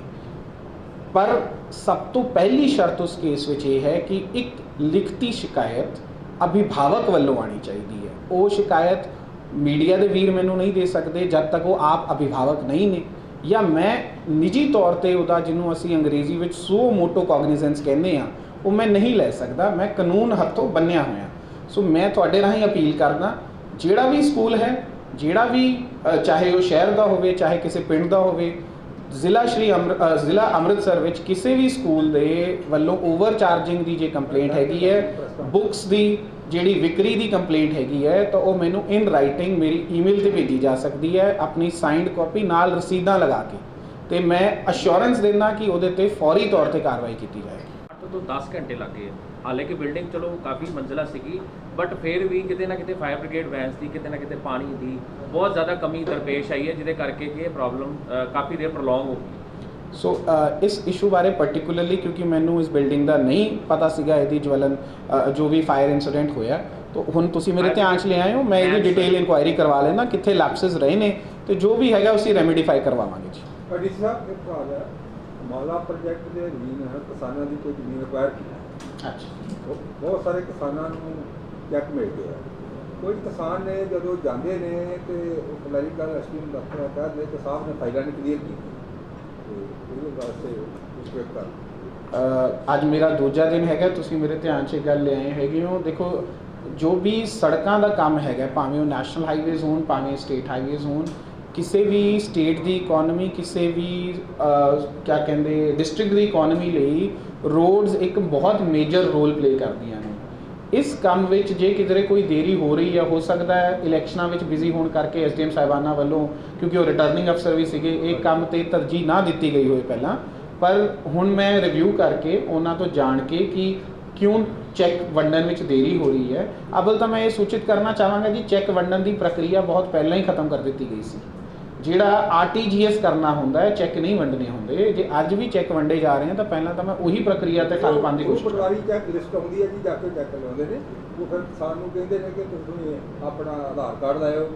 ਪਰ ਸਭ ਤੋਂ ਪਹਿਲੀ ਸ਼ਰਤ ਉਸ ਕੇਸ ਵਿੱਚ ਇਹ ਹੈ ਕਿ ਇੱਕ ਲਿਖਤੀ ਸ਼ਿਕਾਇਤ ਅਭਿਭਾਵਕ ਵੱਲੋਂ ਆਉਣੀ ਚਾਹੀਦੀ ਹੈ। ਉਹ ਸ਼ਿਕਾਇਤ ਮੀਡੀਆ ਦੇ ਵੀਰ ਮੈਨੂੰ ਨਹੀਂ ਦੇ ਸਕਦੇ ਜਦ ਤੱਕ ਉਹ ਆਪ ਅਭਿਭਾਵਕ ਨਹੀਂ ਨੇ, ਜਾਂ ਮੈਂ ਨਿੱਜੀ ਤੌਰ ਤੇ ਉਹਦਾ ਜਿਹਨੂੰ ਅਸੀਂ ਅੰਗਰੇਜ਼ੀ ਵਿੱਚ ਸੋ ਮੋਟੋ ਕੋਗਨੀਜ਼ੈਂਸ ਕਹਿੰਦੇ ਹਾਂ ਉਹ ਮੈਂ ਨਹੀਂ ਲੈ ਸਕਦਾ। ਮੈਂ ਕਾਨੂੰਨ ਹੱਥੋਂ ਬੰਨਿਆ ਹੋਇਆ। ਸੋ ਮੈਂ ਤੁਹਾਡੇ ਰਾਹੀਂ ਅਪੀਲ ਕਰਦਾ, ਜਿਹੜਾ ਵੀ ਸਕੂਲ ਹੈ, ਜਿਹੜਾ ਵੀ ਚਾਹੇ ਉਹ ਸ਼ਹਿਰ ਦਾ ਹੋਵੇ ਚਾਹੇ ਕਿਸੇ ਪਿੰਡ ਦਾ ਹੋਵੇ, ਜ਼ਿਲ੍ਹਾ ਅੰਮ੍ਰਿਤਸਰ ਵਿੱਚ ਕਿਸੇ ਵੀ ਸਕੂਲ ਦੇ ਵੱਲੋਂ ਓਵਰ ਚਾਰਜਿੰਗ ਦੀ ਜੇ ਕੰਪਲੇਂਟ ਹੈਗੀ ਹੈ, ਬੁੱਕਸ ਦੀ ਜਿਹੜੀ ਵਿਕਰੀ ਦੀ ਕੰਪਲੇਂਟ ਹੈਗੀ ਹੈ, ਤਾਂ ਉਹ ਮੈਨੂੰ ਇਨ ਰਾਈਟਿੰਗ ਮੇਰੀ ਈਮੇਲ ਤੇ ਭੇਜੀ ਜਾ ਸਕਦੀ ਹੈ ਆਪਣੀ ਸਾਈਨਡ ਕਾਪੀ ਨਾਲ ਰਸੀਦਾਂ ਲਗਾ ਕੇ, ਤੇ ਮੈਂ ਅਸ਼ੋਰੈਂਸ ਦਿੰਦਾ ਕਿ ਉਹਦੇ ਤੇ ਫੌਰੀ ਤੌਰ ਤੇ ਕਾਰਵਾਈ ਕੀਤੀ ਜਾਏਗੀ। 8 ਤੋਂ 10 ਘੰਟੇ ਲੱਗੇ, ਹਾਲਾਂਕਿ ਬਿਲਡਿੰਗ ਚਲੋ ਕਾਫੀ ਮੰਜ਼ਿਲਾ ਸੀਗੀ, ਬਟ ਫਿਰ ਵੀ ਕਿਤੇ ਨਾ ਕਿਤੇ ਫਾਇਰ ਬ੍ਰਿਗੇਡ ਵੈਨਸ ਦੀ ਕਿਤੇ ਨਾ ਕਿਤੇ ਪਾਣੀ ਦੀ ਬਹੁਤ ਜ਼ਿਆਦਾ ਕਮੀ ਦਰਪੇਸ਼ ਆਈ ਹੈ, ਜਿਹਦੇ ਕਰਕੇ ਕਿ ਇਹ ਪ੍ਰੋਬਲਮ ਕਾਫੀ ਦੇਰ ਪ੍ਰੋਲੋਂਗ ਹੋ ਗਈ। ਸੋ ਇਸ ਇਸ਼ੂ ਬਾਰੇ ਪਾਰਟਿਕੂਲਰਲੀ ਕਿਉਂਕਿ ਮੈਨੂੰ ਇਸ ਬਿਲਡਿੰਗ ਦਾ ਨਹੀਂ ਪਤਾ ਸੀਗਾ ਇਹਦੀ ਜਵਲਨ ਜੋ ਵੀ ਫਾਇਰ ਇਨਸੀਡੈਂਟ ਹੋਇਆ, ਤਾਂ ਹੁਣ ਤੁਸੀਂ ਮੇਰੇ ਧਿਆਨ 'ਚ ਲੈ ਆਏ ਹੋ, ਮੈਂ ਇਹਦੀ ਡਿਟੇਲ ਇਨਕੁਆਇਰੀ ਕਰਵਾ ਲੈਣਾ ਕਿੱਥੇ ਲੈਪਸਿਸ ਰਹੇ ਨੇ, ਤੇ ਜੋ ਵੀ ਹੈਗਾ ਉਸੇ ਰੈਮੀਡੀਫਾਈ ਕਰਵਾਵਾਂਗੇ ਜੀ। ਡੀ ਸਾਹਿਬ ਇੱਕ ਸਵਾਲ ਹੈ, ਮਾਲਾ ਪ੍ਰੋਜੈਕਟ ਦੇ ਅਧੀਨ ਕਿਸਾਨਾਂ ਦੀ ਕੋਈ ਜ਼ਮੀਨ ਅਕਵਾਇਰ ਕੀਤੀ। ਅੱਛਾ, ਬਹੁਤ ਸਾਰੇ ਕਿਸਾਨਾਂ ਨੂੰ ਚੈੱਕ ਮਿਲ ਗਿਆ। ਕੋਈ ਕਿਸਾਨ ਨੇ ਜਦੋਂ ਜਾਂਦੇ ਨੇ ਤੇ ਉਹ ਕਲੈਰੀਕਲ ਐਸਟੀਮ ਦਫ਼ਤਰ ਕਹਿੰਦੇ ਕਿ ਸਾਹਿਬ ਨੇ ਫਾਈਲਾਂ ਨਹੀਂ ਕਲੀਅਰ ਕੀਤੀ, ਇਹਦੇ ਵਾਸਤੇ ਰਿਸਪੈਕਟ ਕਰ। ਅੱਜ ਮੇਰਾ ਦੂਜਾ ਦਿਨ ਹੈਗਾ, ਤੁਸੀਂ ਮੇਰੇ ਧਿਆਨ 'ਚ ਗੱਲ ਲੈ ਆਏ ਹੈਗੇ ਹੋ। ਦੇਖੋ ਜੋ ਵੀ ਸੜਕਾਂ ਦਾ ਕੰਮ ਹੈਗਾ, ਭਾਵੇਂ ਉਹ ਨੈਸ਼ਨਲ ਹਾਈਵੇਜ਼ ਹੋਣ ਭਾਵੇਂ ਸਟੇਟ ਹਾਈਵੇਜ਼ ਹੋਣ, ਕਿਸੇ ਵੀ ਸਟੇਟ ਦੀ ਇਕੋਨਮੀ, ਕਿਸੇ ਵੀ ਕਿਆ ਕਹਿੰਦੇ ਡਿਸਟ੍ਰਿਕਟ ਦੀ ਇਕੋਨਮੀ ਲਈ ਰੋਡਸ ਇੱਕ ਬਹੁਤ ਮੇਜਰ ਰੋਲ ਪਲੇ ਕਰਦੀਆਂ ਨੇ। ਇਸ ਕੰਮ ਵਿੱਚ ਜੇ ਕਿਧਰੇ ਕੋਈ ਦੇਰੀ ਹੋ ਰਹੀ ਹੈ, ਹੋ ਸਕਦਾ ਹੈ ਇਲੈਕਸ਼ਨਾਂ ਵਿੱਚ ਬਿਜ਼ੀ ਹੋਣ ਕਰਕੇ ਐਸਡੀਐਮ ਸਾਹਿਬਾਨਾਂ ਵੱਲੋਂ, ਕਿਉਂਕਿ ਉਹ ਰਿਟਰਨਿੰਗ ਅਫਸਰ ਵੀ ਸੀਗੇ, ਇਹ ਕੰਮ ਤੇ ਤਰਜੀਹ ਨਾ ਦਿੱਤੀ ਗਈ ਹੋਏ ਪਹਿਲਾਂ, ਪਰ ਹੁਣ ਮੈਂ ਰਿਵਿਊ ਕਰਕੇ ਉਹਨਾਂ ਤੋਂ ਜਾਣ ਕੇ ਕਿ ਕਿਉਂ ਚੈੱਕ ਵੰਡਣ ਵਿੱਚ ਦੇਰੀ ਹੋ ਰਹੀ ਹੈ। ਅਵਲ ਤਾਂ ਮੈਂ ਇਹ ਸੂਚਿਤ ਕਰਨਾ ਚਾਹਾਂਗਾ ਜੀ, ਚੈੱਕ ਵੰਡਣ ਦੀ ਪ੍ਰਕਿਰਿਆ ਬਹੁਤ ਪਹਿਲਾਂ ਹੀ ਖਤਮ ਕਰ ਦਿੱਤੀ ਗਈ ਸੀ। ਜਿਹੜਾ RTGS ਕਰਨਾ ਹੁੰਦਾ ਹੈ, ਚੈੱਕ ਨਹੀਂ ਵੰਡਣੇ ਹੁੰਦੇ। ਜੇ ਅੱਜ ਵੀ ਚੈੱਕ ਵੰਡੇ ਜਾ ਰਹੇ ਆ ਤਾਂ ਪਹਿਲਾਂ ਤਾਂ ਮੈਂ ਉਹੀ ਪ੍ਰਕਿਰਿਆ ਤੇ ਠੱਲ ਪਾਉਣ ਦੀ ਕੋਸ਼ਿਸ਼ ਕਰਾਂ। ਪਟਵਾਰੀ ਚੈੱਕ ਲਿਸਟ ਆਉਂਦੀ ਹੈ ਜੀ, ਜਾ ਕੇ ਚੈੱਕ ਲਾਉਂਦੇ ਨੇ, ਉਹ ਫਿਰ ਕਿਸਾਨ ਨੂੰ ਕਹਿੰਦੇ ਨੇ ਕਿ ਤੁਸੀਂ ਆਪਣਾ ਆਧਾਰ ਕਾਰਡ ਲਾਇਓ,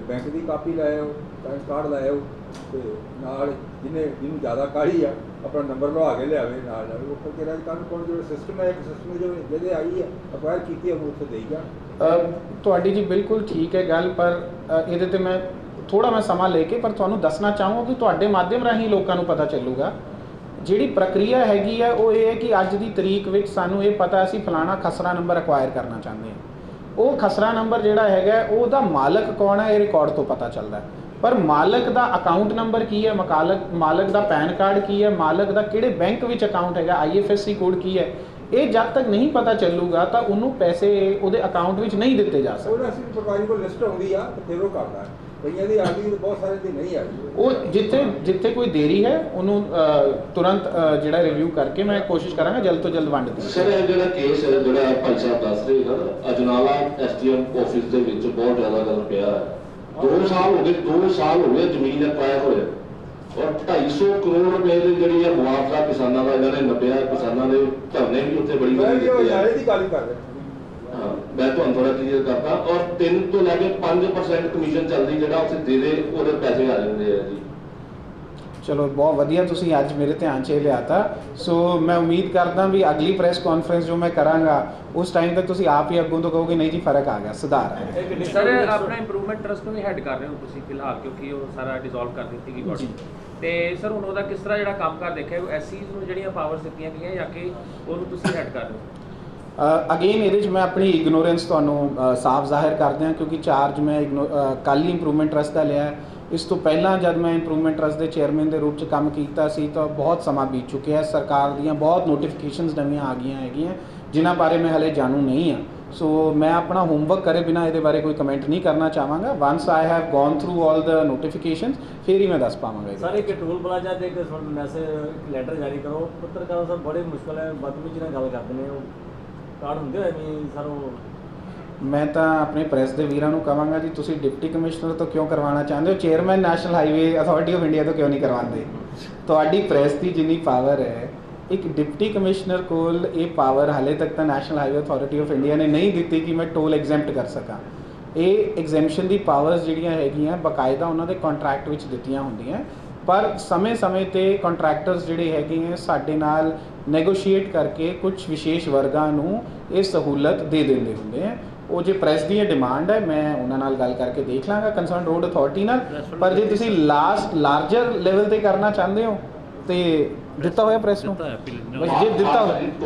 ਬੈਂਕ ਦੀ ਕਾਪੀ ਲਾਇਓ, ਪੈਨ ਕਾਰਡ ਲਾਇਓ, ਤੇ ਨਾਲ ਜਿਹਨੂੰ ਜ਼ਿਆਦਾ ਕਾਹਲੀ ਆ ਆਪਣਾ ਨੰਬਰ ਲਵਾ ਕੇ ਲਿਆਵੇ ਨਾਲ ਜਾਵੇ। ਉਹ ਫਿਰ ਕਿਹੜਾ ਕੰਮ ਕੋਲ ਜੋ ਸਿਸਟਮ ਹੈ, ਇੱਕ ਸਿਸਟਮ ਜੋ ਜਿਹਦੇ ਆਈ ਹੈ ਅਕਵਾਇਰ ਕੀਤੀ ਹੈ ਉਹ ਉੱਥੇ ਦੇਈ ਜਾਣ। ਤੁਹਾਡੀ ਜੀ ਬਿਲਕੁਲ ਠੀਕ ਹੈ ਗੱਲ, ਪਰ ਇਹਦੇ ਤੇ ਮੈਂ ਥੋੜ੍ਹਾ ਮੈਂ ਸਮਾਂ ਲੈ ਕੇ ਪਰ ਤੁਹਾਨੂੰ ਦੱਸਣਾ ਚਾਹੂੰਗਾ ਕਿ ਤੁਹਾਡੇ ਮਾਧਿਅਮ ਰਾਹੀਂ ਲੋਕਾਂ ਨੂੰ ਪਤਾ ਚੱਲੂਗਾ। ਜਿਹੜੀ ਪ੍ਰਕਿਰਿਆ ਹੈਗੀ ਹੈ ਉਹ ਇਹ ਹੈ ਕਿ ਅੱਜ ਦੀ ਤਰੀਕ ਵਿੱਚ ਸਾਨੂੰ ਇਹ ਪਤਾ ਅਸੀਂ ਫਲਾਣਾ ਖਸਰਾ ਨੰਬਰ ਅਕਵਾਇਰ ਕਰਨਾ ਚਾਹੁੰਦੇ ਹਾਂ। ਉਹ ਖਸਰਾ ਨੰਬਰ ਜਿਹੜਾ ਹੈਗਾ ਉਹਦਾ ਮਾਲਕ ਕੌਣ ਹੈ ਇਹ ਰਿਕਾਰਡ ਤੋਂ ਪਤਾ ਚੱਲਦਾ, ਪਰ ਮਾਲਕ ਦਾ ਅਕਾਊਂਟ ਨੰਬਰ ਕੀ ਹੈ, ਮਾਲਕ ਦਾ ਪੈਨ ਕਾਰਡ ਕੀ ਹੈ, ਮਾਲਕ ਦਾ ਕਿਹੜੇ ਬੈਂਕ ਵਿੱਚ ਅਕਾਊਂਟ ਹੈਗਾ, IFSC ਕੋਡ ਕੀ ਹੈ, ਇਹ ਜਦ ਤੱਕ ਨਹੀਂ ਪਤਾ ਚੱਲੂਗਾ ਤਾਂ ਉਹਨੂੰ ਪੈਸੇ ਉਹਦੇ ਅਕਾਊਂਟ ਵਿੱਚ ਨਹੀਂ ਦਿੱਤੇ ਜਾ ਸਕਦੇ। ਉਹਦਾ ਅਸੀਂ ਪਟਵਾਰੀ ਕੋਲ ਲਿਸਟ ਆਉਂਦੀ ਆ ਤੇ ਫਿਰ ਉਹ ਕਰਦਾ, ਕਈਆਂ ਦੀ ਆ ਗਈ ਬਹੁਤ ਸਾਰੇ ਦੀ ਨਹੀਂ ਆ ਗਈ। ਉਹ ਜਿੱਥੇ ਕੋਈ ਦੇਰੀ ਹੈ ਉਹਨੂੰ ਤੁਰੰਤ ਜਿਹੜਾ ਰਿਵਿਊ ਕਰਕੇ ਮੈਂ ਕੋਸ਼ਿਸ਼ ਕਰਾਂਗਾ ਜਲਦ ਤੋਂ ਜਲਦ ਵੰਡ ਦੀ। ਸਰ ਇਹ ਜਿਹੜਾ ਕੇਸ ਜਿਹੜਾ ਭਾਈ ਸਾਹਿਬ ਦੱਸ ਰਹੇ ਹਨ, ਅਜਨਾਲਾ SDM ਆਫਿਸ ਦੇ ਵਿੱਚ ਬਹੁਤ ਜ਼ਿਆਦਾ ਗੱਲ ਪਿਆ ਹੈ। 2 ਸਾਲ ਹੋ ਗਏ ਜ਼ਮੀਨ ਅਕਵਾਇਰ ਹੋਏ ਔਰ 250 ਕਰੋੜ ਰੁਪਏ ਦੀ ਜਿਹੜੀ ਹੈ ਮੁਆਵਜ਼ਾ ਕਿਸਾਨਾਂ ਦਾ ਇਹਨਾਂ ਨੇ ਨੱਪਿਆ। ਕਿਸਾਨਾਂ ਦੇ ਧਰਨੇ ਵੀ ਉੱਥੇ ਬੜੀ ਵਾਰੀ ਦਿੱਤੇ ਆ। ਦੀ ਗੱਲ ਕਰ ਰਹੇ ਮੈਂ ਤੁਹਾਨੂੰ ਥੋੜਾ ਕਲੀਅਰ ਕਰਦਾ, ਔਰ 3 ਤੋਂ ਲੈ ਕੇ 5% ਕਮਿਸ਼ਨ ਚੱਲਦੀ, ਜਿਹੜਾ ਉੱਥੇ ਦੇ ਦੇ ਉਹਦੇ ਪੈਸੇ ਆ ਜਾਂਦੇ ਆ ਜੀ। ਚਲੋ ਬਹੁਤ ਵਧੀਆ ਤੁਸੀਂ ਅੱਜ ਮੇਰੇ ਧਿਆਨ 'ਚ ਇਹ ਲਿਆਤਾ। ਸੋ ਮੈਂ ਉਮੀਦ ਕਰਦਾ ਵੀ ਅਗਲੀ ਪ੍ਰੈਸ ਕਾਨਫਰੰਸ ਜੋ ਮੈਂ ਕਰਾਂਗਾ ਉਸ ਟਾਈਮ ਤੱਕ ਤੁਸੀਂ ਆਪ ਹੀ ਅੱਗੋਂ ਤੋਂ ਕਹੋਗੇ ਨਹੀਂ ਜੀ ਫਰਕ ਆ ਗਿਆ, ਸੁਧਾਰ ਹੈ। ਸਰ ਆਪਣਾ ਇੰਪਰੂਵਮੈਂਟ ਟਰਸਟ ਨੂੰ ਵੀ ਹੈਡ ਕਰ ਰਹੇ ਹੋ ਤੁਸੀਂ ਫਿਲਹਾਲ, ਕਿਉਂਕਿ ਉਹ ਸਾਰਾ ਡਿਸੋਲਵ ਕਰ ਦਿੱਤੀ ਗਈ ਬੋਡੀ, ਤੇ ਸਰ ਹੁਣ ਉਹਦਾ ਕਿਸ ਤਰ੍ਹਾਂ ਜਿਹੜਾ ਕੰਮਕਾਰ ਦੇਖਿਆ SCs ਨੂੰ ਜਿਹੜੀਆਂ ਪਾਵਰਸ ਦਿੱਤੀਆਂ ਗਈਆਂ ਜਾਂ ਕਿ ਉਹਨੂੰ ਤੁਸੀਂ ਹੈਡ ਕਰ ਰਹੇ ਹੋ? ਅਗੇਨ ਇਹਦੇ 'ਚ ਮੈਂ ਆਪਣੀ ਇਗਨੋਰੈਂਸ ਤੁਹਾਨੂੰ ਸਾਫ਼ ਜ਼ਾਹਿਰ ਕਰਦਿਆਂ, ਕਿਉਂਕਿ ਚਾਰਜ ਮੈਂ ਕੱਲ੍ਹ ਹੀ ਇੰਪਰੂਵਮੈਂਟ ਟਰਸਟ ਦਾ ਲਿਆ। ਇਸ ਤੋਂ ਪਹਿਲਾਂ ਜਦ ਮੈਂ ਇੰਪਰੂਵਮੈਂਟ ਟਰਸਟ ਦੇ ਚੇਅਰਮੈਨ ਦੇ ਰੂਪ 'ਚ ਕੰਮ ਕੀਤਾ ਸੀ ਤਾਂ ਬਹੁਤ ਸਮਾਂ ਬੀਤ ਚੁੱਕਿਆ। ਸਰਕਾਰ ਦੀਆਂ ਬਹੁਤ ਨੋਟੀਫਿਕੇਸ਼ਨਸ ਨਵੀਆਂ ਆ ਗਈਆਂ ਹੈਗੀਆਂ ਜਿਨ੍ਹਾਂ ਬਾਰੇ ਮੈਂ ਹਲੇ ਜਾਣੂ ਨਹੀਂ ਹਾਂ। ਸੋ ਮੈਂ ਆਪਣਾ ਹੋਮਵਰਕ ਕਰੇ ਬਿਨਾਂ ਇਹਦੇ ਬਾਰੇ ਕੋਈ ਕਮੈਂਟ ਨਹੀਂ ਕਰਨਾ ਚਾਹਾਂਗਾ। Ones I have gone through all the notifications ਫਿਰ ਹੀ ਮੈਂ ਦੱਸ ਪਾਵਾਂਗਾ। ਸਰ ਇੱਕ ਟੂਲ ਪਲਾਜ਼ਾ ਤੇ ਇੱਕ ਮੈਸੇਜ ਲੈਟਰ ਜਾਰੀ ਕਰੋ। ਪੱਤਰਕਾਰਾਂ ਸਾਹਿਬ ਬੜੇ ਮੁਸ਼ਕਲ ਹੈ, ਬਦਤਮੀਜ਼ੀ ਨਾਲ ਗੱਲ ਕਰਦੇ ਨੇ, ਉਹ ਕਾਰਡ ਹੁੰਦੇ ਹੋਏ ਨਹੀਂ ਸਰ ਉਹ ਮੈਂ ਤਾਂ ਆਪਣੇ ਪ੍ਰੈਸ ਦੇ ਵੀਰਾਂ ਨੂੰ ਕਹਾਂਗਾ ਜੀ, ਤੁਸੀਂ ਡਿਪਟੀ ਕਮਿਸ਼ਨਰ ਤੋਂ ਕਿਉਂ ਕਰਵਾਉਣਾ ਚਾਹੁੰਦੇ ਹੋ, chairman national highway authority of India ਤੋਂ ਕਿਉਂ ਨਹੀਂ ਕਰਵਾਉਂਦੇ? ਤੁਹਾਡੀ ਪ੍ਰੈਸ ਦੀ ਜਿੰਨੀ ਪਾਵਰ ਹੈ, ਇੱਕ ਡਿਪਟੀ ਕਮਿਸ਼ਨਰ ਕੋਲ ਇਹ ਪਾਵਰ ਹਾਲੇ ਤੱਕ ਤਾਂ national highway authority of India ਨੇ ਨਹੀਂ ਦਿੱਤੀ ਕਿ ਮੈਂ ਟੋਲ ਐਗਜ਼ੈਂਪਟ ਕਰ ਸਕਾਂ। ਇਹ ਐਗਜ਼ੈਂਪਸ਼ਨ ਦੀ ਪਾਵਰਸ ਜਿਹੜੀਆਂ ਹੈਗੀਆਂ ਬਾਕਾਇਦਾ ਉਹਨਾਂ ਦੇ ਕੰਟਰੈਕਟ ਵਿੱਚ ਦਿੱਤੀਆਂ ਹੁੰਦੀਆਂ, ਪਰ ਸਮੇਂ-ਸਮੇਂ ਤੇ ਕੰਟਰੈਕਟਰਸ ਜਿਹੜੇ ਹੈਗੇ ਆ ਸਾਡੇ ਨਾਲ ਨੈਗੋਸ਼ੀਏਟ ਕਰਕੇ ਕੁਝ ਵਿਸ਼ੇਸ਼ ਵਰਗਾਂ ਨੂੰ ਇਹ ਸਹੂਲਤ ਦੇ ਦਿੰਦੇ ਹੁੰਦੇ ਆ। ਉਹ ਜੇ ਪ੍ਰੈਸ ਦੀ ਇਹ ਡਿਮਾਂਡ ਹੈ, ਮੈਂ ਉਹਨਾਂ ਨਾਲ ਗੱਲ ਕਰਕੇ ਦੇਖ ਲਾਂਗਾ ਕੰਸਰਨ ਰੋਡ ਅਥਾਰਟੀ ਨਾਲ। ਪਰ ਜੇ ਤੁਸੀਂ ਲਾਰਜਰ ਲੈਵਲ ਤੇ ਕਰਨਾ ਚਾਹੁੰਦੇ ਹੋ ਤੇ ਦਿੱਤਾ ਹੋਇਆ ਪ੍ਰੈਸ ਨੂੰ,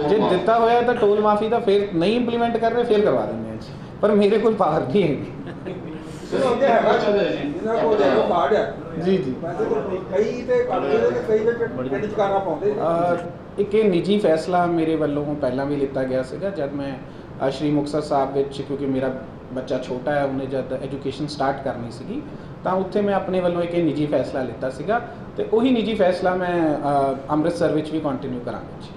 ਜੇ ਦਿੱਤਾ ਹੋਇਆ ਤਾਂ ਟੋਲ ਮਾਫੀ ਦਾ ਫਿਰ ਨਹੀਂ ਇੰਪਲੀਮੈਂਟ ਕਰ ਰਹੇ, ਫਿਰ ਕਰਵਾ ਦਿੰਦੇ ਹਾਂ। ਪਰ ਮੇਰੇ ਕੋਲ ਪਾਵਰ ਨਹੀਂ ਹੈਗੀ। ਜੀ ਜੀ ਇੱਕ ਇਹ ਨਿੱਜੀ ਫੈਸਲਾ ਮੇਰੇ ਵੱਲੋਂ ਪਹਿਲਾਂ ਵੀ ਲਿੱਤਾ ਗਿਆ ਸੀਗਾ ਜਦ ਮੈਂ ਸ਼੍ਰੀ ਮੁਕਤਸਰ ਸਾਹਿਬ ਵਿੱਚ, ਕਿਉਂਕਿ ਮੇਰਾ ਬੱਚਾ ਛੋਟਾ ਹੈ, ਉਹਨੇ ਜਦ ਐਜੂਕੇਸ਼ਨ ਸਟਾਰਟ ਕਰਨੀ ਸੀਗੀ ਤਾਂ ਉੱਥੇ ਮੈਂ ਆਪਣੇ ਵੱਲੋਂ ਇੱਕ ਨਿੱਜੀ ਫੈਸਲਾ ਲਿੱਤਾ ਸੀਗਾ ਤੇ ਉਹੀ ਨਿੱਜੀ ਫੈਸਲਾ ਮੈਂ ਅੰਮ੍ਰਿਤਸਰ ਵਿੱਚ ਵੀ ਕੰਟੀਨਿਊ ਕਰਾਂਗਾ ਜੀ।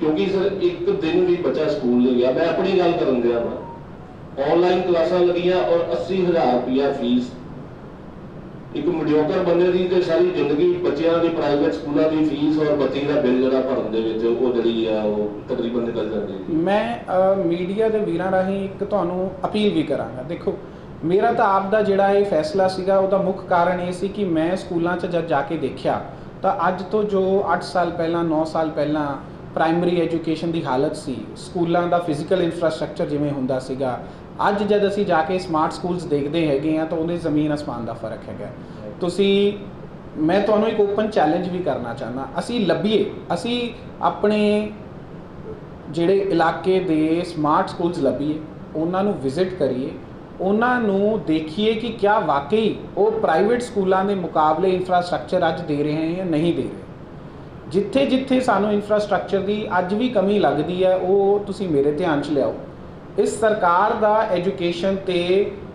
ਕਿਉਂਕਿ ਸਰ ਇੱਕ ਦਿਨ ਵੀ ਬੱਚਾ ਸਕੂਲ ਨਹੀਂ ਗਿਆ, ਮੈਂ ਆਪਣੀ ਗੱਲ ਕਰਨ ਦਿਆ ਵਾ, ਆਨਲਾਈਨ ਕਲਾਸਾਂ ਲੱਗੀਆਂ ਔਰ 80,000 ਰੁਪਇਆ ਫੀਸ। ਇੱਕ ਮੀਡੀਓਕਰ ਬੰਦੇ ਦੀ ਤੇ ਸਾਰੀ ਜ਼ਿੰਦਗੀ ਬੱਚਿਆਂ ਦੀ ਪ੍ਰਾਈਵੇਟ ਸਕੂਲਾਂ ਦੀ ਫੀਸ ਔਰ ਬੱਤੀ ਦਾ ਬਿੱਲ ਜਿਹੜਾ ਭਰਨ ਦੇ ਵਿੱਚ ਉਹ ਜਿਹੜੀ ਆ ਉਹ ਤਕਰੀਬਨ ਨਿਕਲ ਜਾਂਦੀ। ਮੈਂ ਮੀਡੀਆ ਦੇ ਵੀਰਾਂ ਰਾਹੀਂ ਇੱਕ ਤੁਹਾਨੂੰ ਅਪੀਲ ਵੀ ਕਰਾਂਗਾ। ਦੇਖੋ, ਮੇਰਾ ਤਾਂ ਆਪ ਦਾ ਜਿਹੜਾ ਇਹ ਫੈਸਲਾ ਸੀਗਾ ਉਹਦਾ ਮੁੱਖ ਕਾਰਨ ਇਹ ਸੀ ਕਿ ਮੈਂ ਸਕੂਲਾਂ 'ਚ ਜਦ ਜਾ ਕੇ ਦੇਖਿਆ ਤਾਂ ਅੱਜ ਤੋਂ ਜੋ 8 ਸਾਲ ਪਹਿਲਾਂ 9 ਸਾਲ ਪਹਿਲਾਂ ਪ੍ਰਾਇਮਰੀ ਐਜੂਕੇਸ਼ਨ ਦੀ ਹਾਲਤ ਸੀ, ਸਕੂਲਾਂ ਦਾ ਫਿਜ਼ੀਕਲ ਇਨਫਰਾਸਟ੍ਰਕਚਰ ਜਿਵੇਂ ਹੁੰਦਾ ਸੀਗਾ, ਅੱਜ ਜਦ ਅਸੀਂ ਜਾ ਕੇ ਸਮਾਰਟ ਸਕੂਲਸ ਦੇਖਦੇ ਹੈਗੇ ਆ ਤਾਂ ਉਹਦੇ ਜ਼ਮੀਨ ਅਸਮਾਨ ਦਾ ਫਰਕ ਹੈਗਾ। ਮੈਂ ਤੁਹਾਨੂੰ ਇੱਕ ਓਪਨ ਚੈਲੰਜ ਵੀ ਕਰਨਾ ਚਾਹੁੰਦਾ, ਅਸੀਂ ਆਪਣੇ ਜਿਹੜੇ ਇਲਾਕੇ ਦੇ ਸਮਾਰਟ ਸਕੂਲਸ ਲੱਭੀਏ, ਉਹਨਾਂ ਨੂੰ ਵਿਜ਼ਿਟ ਕਰੀਏ, ਉਹਨਾਂ ਨੂੰ ਦੇਖੀਏ ਕਿ ਕਿਆ ਵਾਕਈ ਉਹ ਪ੍ਰਾਈਵੇਟ ਸਕੂਲਾਂ ਦੇ ਮੁਕਾਬਲੇ ਇਨਫਰਾਸਟ੍ਰਕਚਰ ਅੱਜ ਦੇ ਰਹੇ ਹੈ ਜਾਂ ਨਹੀਂ ਦੇ ਰਹੇ। ਜਿੱਥੇ ਸਾਨੂੰ ਇਨਫਰਾਸਟ੍ਰਕਚਰ ਦੀ ਅੱਜ ਵੀ ਕਮੀ ਲੱਗਦੀ ਹੈ ਉਹ ਤੁਸੀਂ ਮੇਰੇ ਧਿਆਨ 'ਚ ਲਿਆਓ। ਇਸ ਸਰਕਾਰ ਦਾ ਐਜੂਕੇਸ਼ਨ ਤੇ